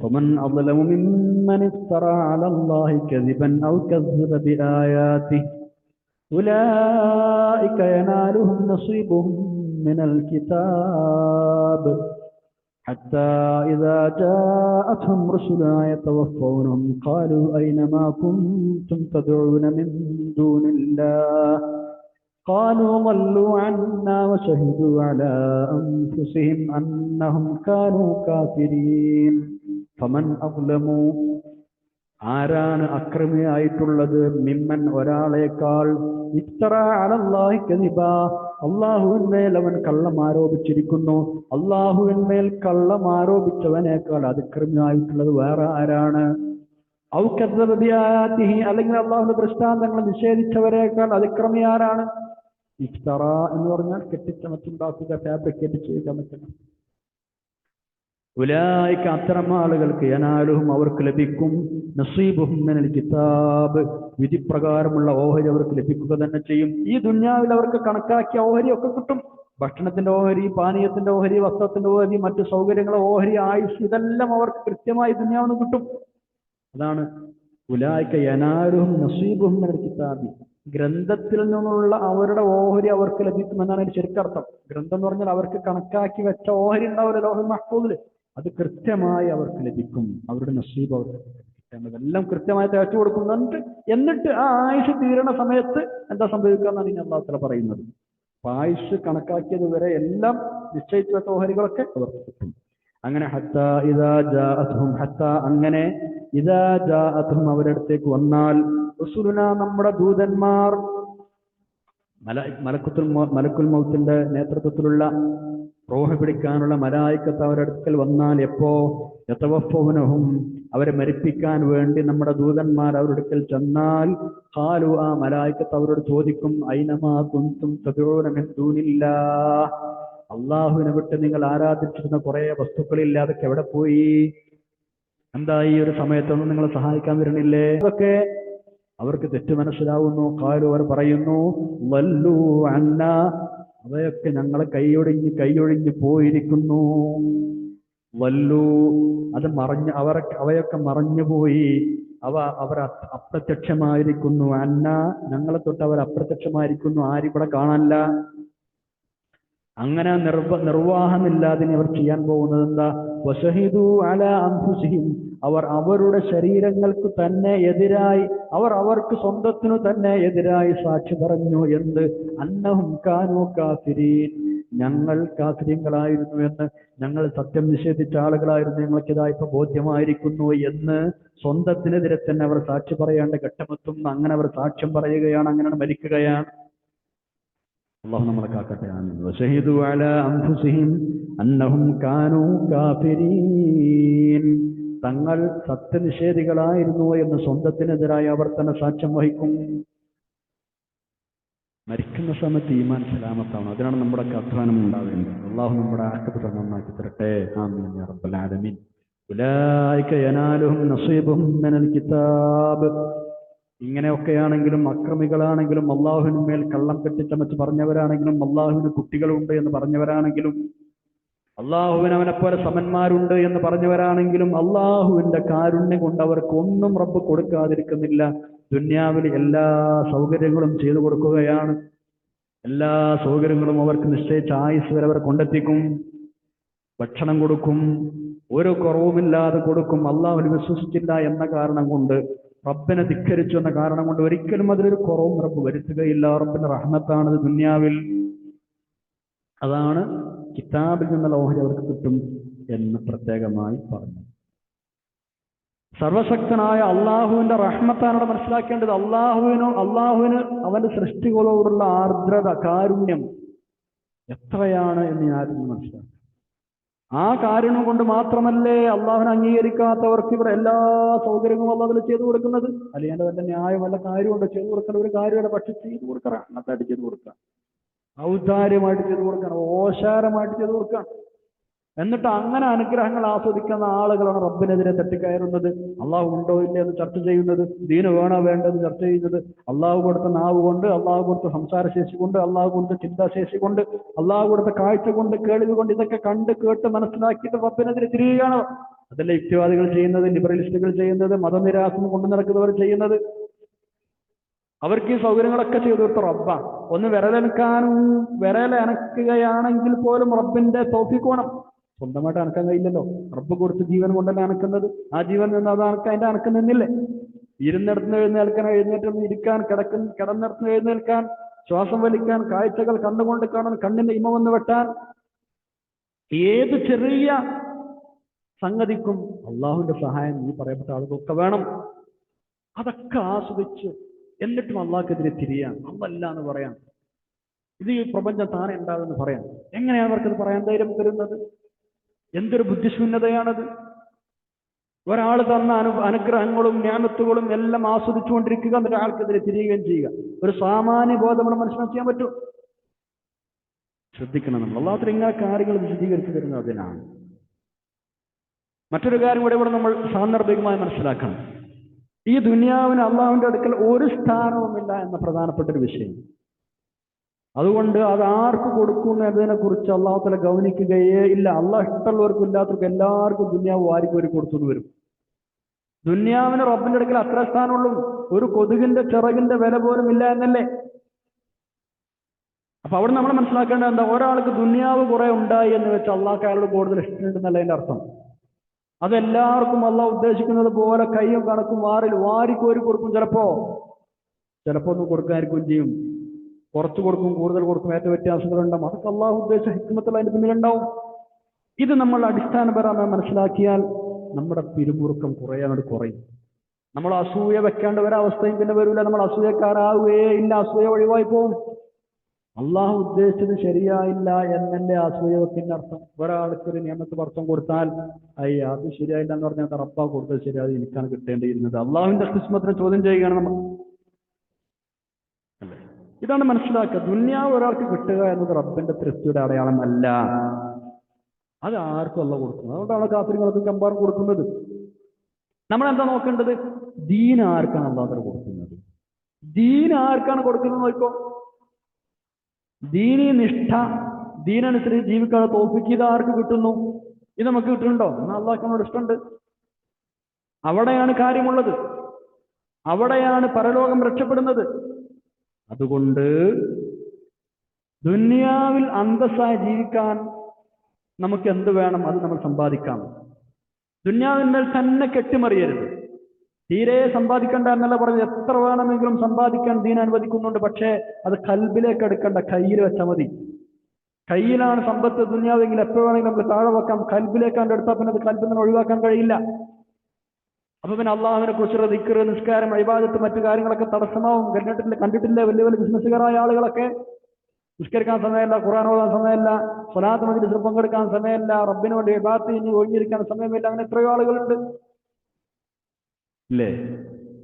ومن أظلم ممن افترى على الله كذبا أو كذب بآياته أولئك ينالهم نصيبهم من الكتاب حتى إذا جاءتهم رسلنا يتوفونهم قالوا أين ما كنتم تدعون من دون الله قالوا ضلوا عنا وشهدوا على أنفسهم أنهم كانوا كافرين فمن أظلم ആരാണ് അക്രമിയായിട്ടുള്ളത്? മിമ്മൻ ഒരാളേക്കാൾ, ഇഫ്തറ അലല്ലാഹി കദിബ അള്ളാഹുവിന്മേൽ അവൻ കള്ളം ആരോപിച്ചിരിക്കുന്നു. അള്ളാഹുവിന്മേൽ കള്ളം ആരോപിച്ചവനേക്കാൾ അതിക്രമിയായിട്ടുള്ളത് വേറെ ആരാണ്? ഔ കദ്ദബ ബിആയാതിഹി അല്ലെങ്കിൽ അള്ളാഹുവിന്റെ ദൃഷ്ടാന്തങ്ങൾ നിഷേധിച്ചവരേക്കാൾ അതിക്രമി ആരാണ്? ഇഫ്തറ എന്ന് പറഞ്ഞാൽ കെട്ടിച്ചമച്ചുണ്ടാക്കുക, ഫാബ്രിക്കേറ്റ് ചെയ്യുക മറ്റും. ഉലൈക അത്തരം ആളുകൾക്ക് യനാലുഹും അവർക്ക് ലഭിക്കും, നസീബുഹും മിനൽ കിതാബ് വിധിപ്രകാരമുള്ള ഓഹരി അവർക്ക് ലഭിക്കുക തന്നെ ചെയ്യും. ഈ ദുനിയാവിൽ അവർക്ക് കണക്കാക്കിയ ഓഹരി ഒക്കെ കിട്ടും. ഭക്ഷണത്തിന്റെ ഓഹരി, പാനീയത്തിന്റെ ഓഹരി, വസ്ത്രത്തിന്റെ ഓഹരി, മറ്റു സൗകര്യങ്ങളെ ഓഹരി, ആയുസ്, ഇതെല്ലാം അവർക്ക് കൃത്യമായി ദുനിയാവിന് കിട്ടും. അതാണ് ഉലൈക യനാലുഹും നസീബുഹും മിനൽ കിതാബ്. ഗ്രന്ഥത്തിൽ നിന്നുള്ള അവരുടെ ഓഹരി അവർക്ക് ലഭിക്കുമെന്നാണ് അതിന്റെ ശരിക്കർത്ഥം. ഗ്രന്ഥം എന്ന് പറഞ്ഞാൽ അവർക്ക് കണക്കാക്കി വെച്ച ഓഹരി ഉണ്ടാവില്ല ലോഹുൽ മഹ്ഫൂദിൽ, അത് കൃത്യമായി അവർക്ക് ലഭിക്കും. അവരുടെ നസീബ് അവർക്ക് എല്ലാം കൃത്യമായി തേച്ചു കൊടുക്കുന്നുണ്ട്. എന്നിട്ട് ആ ആയുഷ് തീരണ സമയത്ത് എന്താ സംഭവിക്കുക എന്നാണ് ഇനി അല്ലാഹു തആല പറയുന്നത്. ആയുഷ് കണക്കാക്കിയത് വരെ എല്ലാം നിശ്ചയിച്ചു വെച്ച ഓഹരികളൊക്കെ അവർക്ക് കിട്ടും. അങ്ങനെ ഹത്താ ഇദാ ജാഅത്ഹും, ഹത്താ അങ്ങനെ ഇദാ ജാഅത്ഹും അവരുടെ അടുത്തേക്ക് വന്നാൽ, റസൂലുനാ നമ്മുടെ ദൂതന്മാർ, മലക്കുൽ മൗത്തിന്റെ നേതൃത്വത്തിലുള്ള റൂഹ് പിടിക്കാനുള്ള മലായിക്കത്ത് അവരുടെ അടുക്കൽ വന്നാൽ, എപ്പോ യതവഫൗനഹും അവരെ മരിപ്പിക്കാൻ വേണ്ടി നമ്മുടെ ദൂതന്മാർ അവരുടെ അടുക്കൽ ചെന്നാൽ, ഖാലു ആ മലായിക്കത്ത് അവരോട് ചോദിക്കും, ഐനമാ കുൻതും തദഊന മിൻ ദൂനില്ലാഹ്, അള്ളാഹുവിനെ വിട്ട് നിങ്ങൾ ആരാധിച്ചിരുന്ന കുറെ വസ്തുക്കളില്ല, അതൊക്കെ എവിടെ പോയി? എന്താ ഈ ഒരു സമയത്തൊന്നും നിങ്ങളെ സഹായിക്കാൻ വരണില്ലേ? അതൊക്കെ അവർക്ക് തെറ്റ് മനസ്സിലാവുന്നു. ഖാലു അവർ പറയുന്നു, വല്ലൂ അന്നാ, അവയൊക്കെ ഞങ്ങളെ കൈയൊഴിഞ്ഞ് പോയിരിക്കുന്നു. വല്ലൂ അത് അവയൊക്കെ മറഞ്ഞുപോയി, അവർ അപ്രത്യക്ഷമായിരിക്കുന്നു. അന്ന ഞങ്ങളെ തൊട്ട് അവർ അപ്രത്യക്ഷമായിരിക്കുന്നു, ആരിവിടെ കാണാനില്ല. അങ്ങനെ നിർവാഹമില്ലാതെ അവർ ചെയ്യാൻ പോകുന്നത് എന്താ? വശഹിദു അലാ അൻഫുസിഹിം, അവർ അവരുടെ ശരീരങ്ങൾക്ക് തന്നെ എതിരായി, അവർക്ക് സ്വന്തത്തിനു തന്നെ എതിരായി സാക്ഷി പറഞ്ഞു. എന്ത്? അന്നഹും കാനൂ കാഫിരീൻ, ഞങ്ങൾ കാഫിര്യങ്ങളായിരുന്നു എന്ന്, ഞങ്ങൾ സത്യം നിഷേധിച്ച ആളുകളായിരുന്നു, ഞങ്ങൾക്കിതാ ഇപ്പൊ ബോധ്യമായിരിക്കുന്നു എന്ന് സ്വന്തത്തിനെതിരെ തന്നെ അവർ സാക്ഷി പറയേണ്ട ഘട്ടമെത്തും. അങ്ങനെ അവർ സാക്ഷ്യം പറയുകയാണ്, അങ്ങനെ മരിക്കുകയാണ്. അല്ലാഹു നമ്മളെ കാക്കട്ടെ. ആമീൻ. വശഹിദു അലാ അൻഫുസിഹിം അന്നഹും കാനൂ കാഫിരീൻ, തങ്ങൾ സത്യനിഷേധികളായിരുന്നു എന്ന് സ്വന്തത്തിനെതിരായി അവർ തന്നെ സാക്ഷ്യം വഹിക്കും. മരിക്കുന്ന സമയത്ത് ഈമാൻ സലാമത്താണ്. അതിനാണ് നമ്മുടെ അധ്വാനം ഉണ്ടാവേണ്ടത്. അല്ലാഹു നമ്മുടെ ആഖിബത്ത് നന്നാക്കി തരട്ടെ. ആമീൻ യാ റബ്ബൽ ആലമീൻ. ഉലൈക യനാലുഹും നസീബുഹും മിനൽ കിതാബ്. ഇങ്ങനെയൊക്കെയാണെങ്കിലും, അക്രമികളാണെങ്കിലും, അള്ളാഹുവിന്മേൽ കള്ളം കെട്ടിച്ചമച്ച് പറഞ്ഞവരാണെങ്കിലും, അള്ളാഹുവിന് കുട്ടികളുണ്ട് എന്ന് പറഞ്ഞവരാണെങ്കിലും, അള്ളാഹുവിന് അവനെപ്പോലെ സമന്മാരുണ്ട് എന്ന് പറഞ്ഞവരാണെങ്കിലും, അള്ളാഹുവിന്റെ കാരുണ്യം കൊണ്ട് അവർക്ക് ഒന്നും റബ്ബ് കൊടുക്കാതിരിക്കുന്നില്ല. ദുന്യാവിൽ എല്ലാ സൗകര്യങ്ങളും ചെയ്തു കൊടുക്കുകയാണ്. എല്ലാ സൗകര്യങ്ങളും അവർക്ക് നിശ്ചയിച്ച ആയുസ് വരെ അവർ കൊണ്ടെത്തിക്കും. ഭക്ഷണം കൊടുക്കും, ഒരു കുറവുമില്ലാതെ കൊടുക്കും. അള്ളാഹുവിൽ വിശ്വസിച്ചില്ല എന്ന കാരണം കൊണ്ട്, റബ്ബിനെ ധിക്കരിച്ചു എന്ന കാരണം കൊണ്ട് ഒരിക്കലും അതിലൊരു കുറവും റബ്ബ് വരുത്തുകയില്ല. റബ്ബിന്റെ റഹ്മത്താണത് ദുന്യാവിൽ. അതാണ് കിതാബിൽ നിന്നുള്ള ഓഹരി അവർക്ക് കിട്ടും എന്ന് പ്രത്യേകമായി പറഞ്ഞു. സർവശക്തനായ അള്ളാഹുവിന്റെ റഹ്മത്താണ് മനസ്സിലാക്കേണ്ടത്. അള്ളാഹുവിന് അവന്റെ സൃഷ്ടികളോടുള്ള ആർദ്രത, കാരുണ്യം എത്രയാണ് എന്ന് ഞാൻ മനസ്സിലാക്കി. ആ കാരുണ്യം കൊണ്ട് മാത്രമല്ലേ അള്ളാഹുവിനെ അംഗീകരിക്കാത്തവർക്ക് ഇവിടെ എല്ലാ സൗകര്യങ്ങളും അള്ളാഹുവിൽ ചെയ്തു കൊടുക്കുന്നത്. അല്ലെങ്കിൽ വല്ല ന്യായം വല്ല കാര്യമുണ്ട് ചെയ്തു കൊടുക്കേണ്ട ഒരു കാര്യമല്ല, പക്ഷെ ചെയ്തു കൊടുക്കാം, റഹ്മത്തായിട്ട് ചെയ്തു കൊടുക്കാം, ഔദാര്യമായിട്ട് ചെയ്തു കൊടുക്കാൻ, ഓശാരമായിട്ട് ചെയ്തു കൊടുക്കാൻ. എന്നിട്ട് അങ്ങനെ അനുഗ്രഹങ്ങൾ ആസ്വദിക്കുന്ന ആളുകളാണ് റബ്ബിനെതിരെ തട്ടിക്കയറുന്നത്, അള്ളാഹു ഉണ്ടോ ഇല്ല എന്ന് ചർച്ച ചെയ്യുന്നത്, ദീന് വേണോ വേണ്ടെന്ന് ചർച്ച ചെയ്യുന്നത്, അള്ളാഹു കൊടുത്ത നാവ് കൊണ്ട്, അള്ളാഹു കൊടുത്ത സംസാരശേഷി കൊണ്ട്, അള്ളാഹു കൊടുത്ത ചിന്താശേഷി കൊണ്ട്, അള്ളാഹു കൊടുത്ത കാഴ്ച കൊണ്ട്, കേൾവി കൊണ്ട്, ഇതൊക്കെ കണ്ട് കേട്ട് മനസ്സിലാക്കിയിട്ട് റബ്ബിനെതിരെ തിരിയുകയാണ്. അതല്ല യുക്തിവാദികൾ ചെയ്യുന്നത്, ലിബറലിസ്റ്റുകൾ ചെയ്യുന്നത്, മതനിരാസം കൊണ്ടു നടക്കുന്നവർ ചെയ്യുന്നത്. അവർക്ക് ഈ സൗകര്യങ്ങളൊക്കെ ചെയ്തു കൊടുത്ത റബ്ബാണ്. ഒന്ന് വിരലനക്കുകയാണെങ്കിൽ പോലും റബ്ബിന്റെ തൗഫീഖ് വേണം. സ്വന്തമായിട്ട് അനക്കാൻ കഴിയില്ലല്ലോ. റബ്ബ് കൊടുത്ത് ജീവൻ കൊണ്ടല്ല അനക്കുന്നത്. ആ ജീവൻ നിന്ന് അത് അതിന്റെ അനക്കം നിന്നില്ലേ? ഇരുന്നിടത്തുനിന്ന് എഴുന്നേൽക്കാൻ, എഴുന്നേറ്റ് ഇരിക്കാൻ, കിടന്നിടത്തുനിന്ന് എഴുന്നേൽക്കാൻ, ശ്വാസം വലിക്കാൻ, കാഴ്ചകൾ കണ്ണുകൊണ്ട് കാണാൻ, കണ്ണിന്റെ ഇമ വന്ന് വെട്ടാൻ, ഏത് ചെറിയ സംഗതിക്കും അള്ളാഹുവിന്റെ സഹായം ഈ പറയപ്പെട്ട ആളുകൾക്കൊക്കെ വേണം. അതൊക്കെ ആസ്വദിച്ച് എന്നിട്ടും അള്ളാഹ്ക്കെതിരെ തിരിയാൻ, അല്ലല്ല എന്ന് പറയാം, ഇത് ഈ പ്രപഞ്ചം താനെ ഉണ്ടാകുമെന്ന് പറയാം. എങ്ങനെയാണ് അവർക്കത് പറയാൻ ധൈര്യം തരുന്നത്? എന്തൊരു ബുദ്ധിശൂന്യതയാണത്! ഒരാൾ തന്ന അനുഗ്രഹങ്ങളും ജ്ഞാനത്തുകളും എല്ലാം ആസ്വദിച്ചുകൊണ്ടിരിക്കുക, എന്നിട്ട് ആൾക്കെതിരെ തിരിയുകയും ചെയ്യുക. ഒരു സാമാന്യ ബോധം നമ്മൾ മനസ്സിലാക്കിയാൻ പറ്റും. ശ്രദ്ധിക്കണം, നമ്മൾ അള്ളാഹുവിൽ ഇങ്ങനെ കാര്യങ്ങൾ വിശദീകരിച്ചു തരുന്നത് അതിനാണ്. മറ്റൊരു കാര്യം കൂടെ ഇവിടെ നമ്മൾ സാന്ദർഭികമായി മനസ്സിലാക്കണം. ഈ ദുനിയാവിന് അള്ളാഹുവിന്റെ അടുക്കൽ ഒരു സ്ഥാനവുമില്ല എന്ന പ്രധാനപ്പെട്ട ഒരു വിഷയം. അതുകൊണ്ട് അത് ആർക്ക് കൊടുക്കുന്നു എന്നതിനെ കുറിച്ച് അള്ളാഹു തആല ഗൗനിക്കുകയേ ഇല്ല. അള്ളാഹ് ഇഷ്ടമുള്ളവർക്കും ഇല്ലാത്തവർക്കും എല്ലാവർക്കും ദുനിയാവ് വാരിക്കോരി കൊടുത്തു വരും. ദുനിയാവിന് റബ്ബിന്റെ അടുക്കൽ അത്ര സ്ഥാനമുള്ളൂ. ഒരു കൊതുകിന്റെ ചിറകിന്റെ വില പോലും ഇല്ല എന്നല്ലേ? അപ്പൊ അവിടെ നമ്മൾ മനസ്സിലാക്കേണ്ടത് എന്താ? ഒരാൾക്ക് ദുനിയാവ് കുറെ ഉണ്ടായി എന്ന് വെച്ച് അള്ളാഹ് അയാളോട് കൂടുതൽ ഇഷ്ടമുണ്ടെന്നല്ല അതിന്റെ അർത്ഥം. അതെല്ലാവർക്കും അള്ളാഹ് ഉദ്ദേശിക്കുന്നത് പോലെ കയ്യും കണക്കും വാരിക്കോരി കൊടുക്കും. ചിലപ്പോ ഒന്നും കൊടുക്കാതിരിക്കുകയും ചെയ്യും. കുറച്ച് കൊടുക്കും, കൂടുതൽ കൊടുക്കും, ഏറ്റവും വ്യത്യാസങ്ങളുണ്ടാവും. അതൊക്കെ അള്ളാഹു ഉദ്ദേശിച്ച ഹിക്മത്തുള്ള അതിന്റെ പിന്നിലുണ്ടാവും. ഇത് നമ്മൾ അടിസ്ഥാനപരമായി മനസ്സിലാക്കിയാൽ നമ്മുടെ പിരിമുറുക്കം കുറയും. നമ്മൾ അസൂയ വെക്കേണ്ട ഒരവസ്ഥയും പിന്നെ വരില്ല. നമ്മൾ അസൂയക്കാരാവുകയേ ഇല്ല. അസൂയ ഒഴിവായി പോവും. അള്ളാഹു ഉദ്ദേശിച്ചത് ശരിയായില്ല എന്നല്ലേ അസൂയ വെക്കുന്ന അർത്ഥം. ഒരാൾക്ക് ഒരു നിയമത്ത് വർഷം കൊടുത്താൽ അത് ശരിയായില്ല എന്ന് പറഞ്ഞാൽ റബ്ബാ കൊടുത്തത് ശരിയായി, എനിക്കാണ് കിട്ടേണ്ടിയിരുന്നത്. അള്ളാഹുവിന്റെ കിസ്മത്തിനെ ചോദ്യം ചെയ്യുകയാണ് നമ്മൾ. ഇതാണ് മനസ്സിലാക്കുക. ദുന്യാവ് ഒരാൾക്ക് കിട്ടുക എന്നത് റബ്ബിന്റെ തൃപ്തിയുടെ അടയാളമല്ല. അത് ആർക്കും അല്ല കൊടുക്കുന്നത്. അതുകൊണ്ടാണ് കാഫിറുകൾക്ക് കമ്പാർ കൊടുക്കുന്നത്. നമ്മൾ എന്താ നോക്കേണ്ടത്? ദീൻ ആർക്കാണ് അല്ലാതെ കൊടുക്കുന്നത്? ദീൻ ആർക്കാണ് കൊടുക്കുന്നത് നോക്കോ. ദീനി നിഷ്ഠ, ദീനനുസരിച്ച് ജീവിക്കാതെ തോൽപ്പിക്കുക ആർക്ക് കിട്ടുന്നു? ഇത് നമുക്ക് കിട്ടുന്നുണ്ടോ? എന്നാൽ അള്ളാഹ്ക്ക് നമ്മളോട് ഇഷ്ടമുണ്ട്. അവിടെയാണ് കാര്യമുള്ളത്. അവിടെയാണ് പരലോകം രക്ഷപ്പെടുന്നത്. അതുകൊണ്ട് ദുനിയാവിൽ അന്തസ്സായി ജീവിക്കാൻ നമുക്ക് എന്ത് വേണം? അത് നമ്മൾ സമ്പാദിക്കാം. ദുനിയാവിന്മേൽ തന്നെ കെട്ടിമറിയരുത്. തീരെ സമ്പാദിക്കേണ്ട എന്നല്ല പറഞ്ഞത്. എത്ര വേണമെങ്കിലും സമ്പാദിക്കാൻ ദീൻ അനുവദിക്കുന്നുണ്ട്. പക്ഷേ അത് കൽബിലേക്ക് എടുക്കണ്ട, കയ്യിൽ വെച്ചാൽ മതി. കയ്യിലാണ് സമ്പത്ത്. ദുനിയാവെങ്കിൽ എപ്പോൾ വേണമെങ്കിലും നമുക്ക് താഴെ വെക്കാം. കൽബിലേക്കാണ്ട് എടുത്താൽ പിന്നെ അത് കൽബിൽ നിന്ന് ഒഴിവാക്കാൻ കഴിയില്ല. അപ്പൊ പിന്നെ അള്ളാഹുവിനെ കുറിച്ചുള്ള ദിക്ർ, നിസ്കാരം, ഇബാദത്ത്, മറ്റു കാര്യങ്ങളൊക്കെ തടസ്സമാവും. കണ്ടിട്ടില്ല വലിയ വലിയ ബിസിനസ്സുകാരായ ആളുകളൊക്കെ നിസ്കരിക്കാൻ സമയമല്ല, ഖുർആൻ ഓതാൻ സമയമല്ല, സ്വലാത്ത് മജ്‌ലിസിൽ പങ്കെടുക്കാൻ സമയമല്ല, റബ്ബിന് വേണ്ടി ഇബാദത്ത് കഴിഞ്ഞ് ഒഴിഞ്ഞിരിക്കാൻ സമയമില്ല. അങ്ങനെ എത്രയോ ആളുകളുണ്ട് ഇല്ലേ?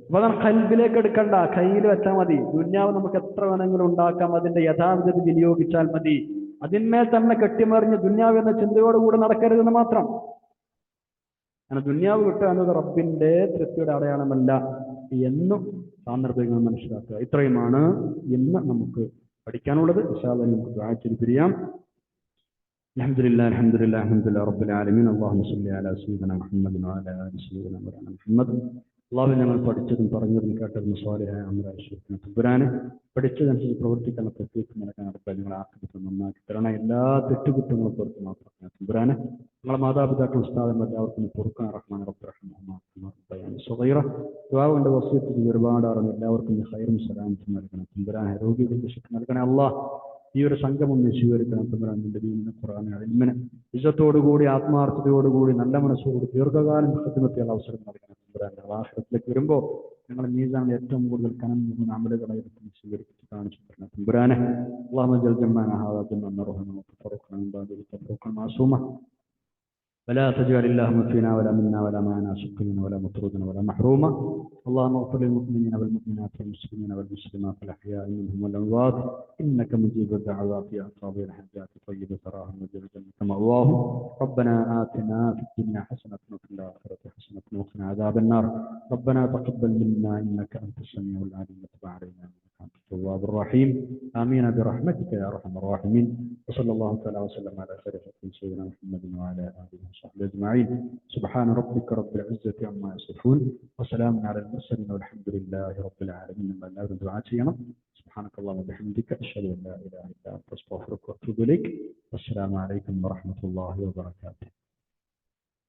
അപ്പൊ അതാണ് കൽബിലേക്ക് എടുക്കണ്ട, കയ്യിൽ വെച്ചാൽ മതി. ദുന്യാവ് നമുക്ക് എത്ര വേണമെങ്കിലും ഉണ്ടാക്കാം. അതിന്റെ യഥാവിധത്തിൽ വിനിയോഗിച്ചാൽ മതി. അതിന്മേൽ തന്നെ കെട്ടിമറിഞ്ഞ് ദുന്യാവ് എന്ന ചിന്തയോടുകൂടെ നടക്കരുതെന്ന് മാത്രം. അങ്ങനെ ദുന്യാവ് കിട്ടുക എന്നത് റബ്ബിന്റെ തൃപ്തിയുടെ അടയാളമല്ല എന്നും സാന്ദർഭികങ്ങൾ മനസ്സിലാക്കുക. ഇത്രയുമാണ് ഇന്ന് നമുക്ക് പഠിക്കാനുള്ളത്. ഇൻഷാ അല്ലാഹ് നമുക്ക് ദുആ ചെയ്ത് പിരിയാം. അൽഹംദുലില്ലാഹി റബ്ബിൽ ആലമീൻ. അല്ലാഹുമ്മ സ്വല്ലി അലാ സയ്യിദിനാ മുഹമ്മദ് വഅലാ ആലി സയ്യിദിനാ മുഹമ്മദ്. അള്ളാഹു ഞങ്ങൾ പഠിച്ചതും പറഞ്ഞതും കേട്ടതും സ്വാലിഹായ അമലായി സ്വീകരിക്കണം തമ്പുരാനെ. പഠിച്ചതനുസരിച്ച് പ്രവർത്തിക്കുന്ന പ്രത്യേകം നടക്കാൻ ഞങ്ങളെ ആക്കിയിട്ട് നന്നാക്കി തരണം. എല്ലാ തെറ്റുകുറ്റങ്ങളും പുറത്ത് മാത്രം തമ്പുരാനെ. ഞങ്ങളെ മാതാപിതാക്കൾ ഉസ്താദന്മാർ എല്ലാവർക്കും പൊറുക്കാൻ റഹ്മാൻ റബ്ബിന്റെ വസിയത്തിൽ ഒരുപാട് അറിഞ്ഞു എല്ലാവർക്കും ഹൈറും സലാമത്തും നൽകണം തമ്പുരാനെ. രോഗികൾക്ക് ശക്തി നൽകണേ അല്ലാഹ്. ഈ ഒരു സംഗമം നീ സ്വീകരിക്കണം തമ്പുരാൻ. നിന്റെ ദീനിനെ ഖുർആനെ ഇൽമിനെ ഇജ്ജത്തോടുകൂടി ആത്മാർത്ഥതയോടുകൂടി നല്ല മനസ്സോടുകൂടി ദീർഘകാലം ഖിദ്മത്തിയുള്ള അവസരം നൽകണം തമ്പുരാൻ. ആഖിറത്തിലേക്ക് വരുമ്പോൾ ഞങ്ങൾ മീസാനിൽ ഏറ്റവും കൂടുതൽ കനം മൂന്ന് അമലുകളെ സ്വീകരിച്ച് കാണിച്ചു തരണം തമ്പുരാനെ. اللهم اجعل جمعنا هذا جمعا مرحوما وتفرقنا من بعده تفرقا معصوما ولا تجعل اللهم فينا ولا منا ولا معنا سقينا ولا مطرودا ولا محروما. اللهم اغفر للمؤمنين والمؤمنات والمسلمين والمسلمات الاحياء منهم والاموات انك مجيب الدعوات يا قاضي الحاجات طيب ثراهم وجل جنة مأواهم. ربنا آتنا في الدنيا حسنة وفي الآخرة حسنة وقنا عذاب النار. ربنا تقبل منا انك انت السميع العليم وتب علينا انك انت التواب الرحيم. امين برحمتك يا ارحم الراحمين. وصلى الله تعالى وسلم على خير خلق سيدنا محمد وعلى اله وصحبه اجمعين. سبحان ربك رب العزة عما يصفون وسلام على المرسلين والحمد لله رب العالمين. ما لا دعاء ചെയ്യണം. سبحانك اللهم وبحمدك اشهد ان لا اله الا انت استغفرك واتوب اليك. والسلام عليكم ورحمة الله وبركاته.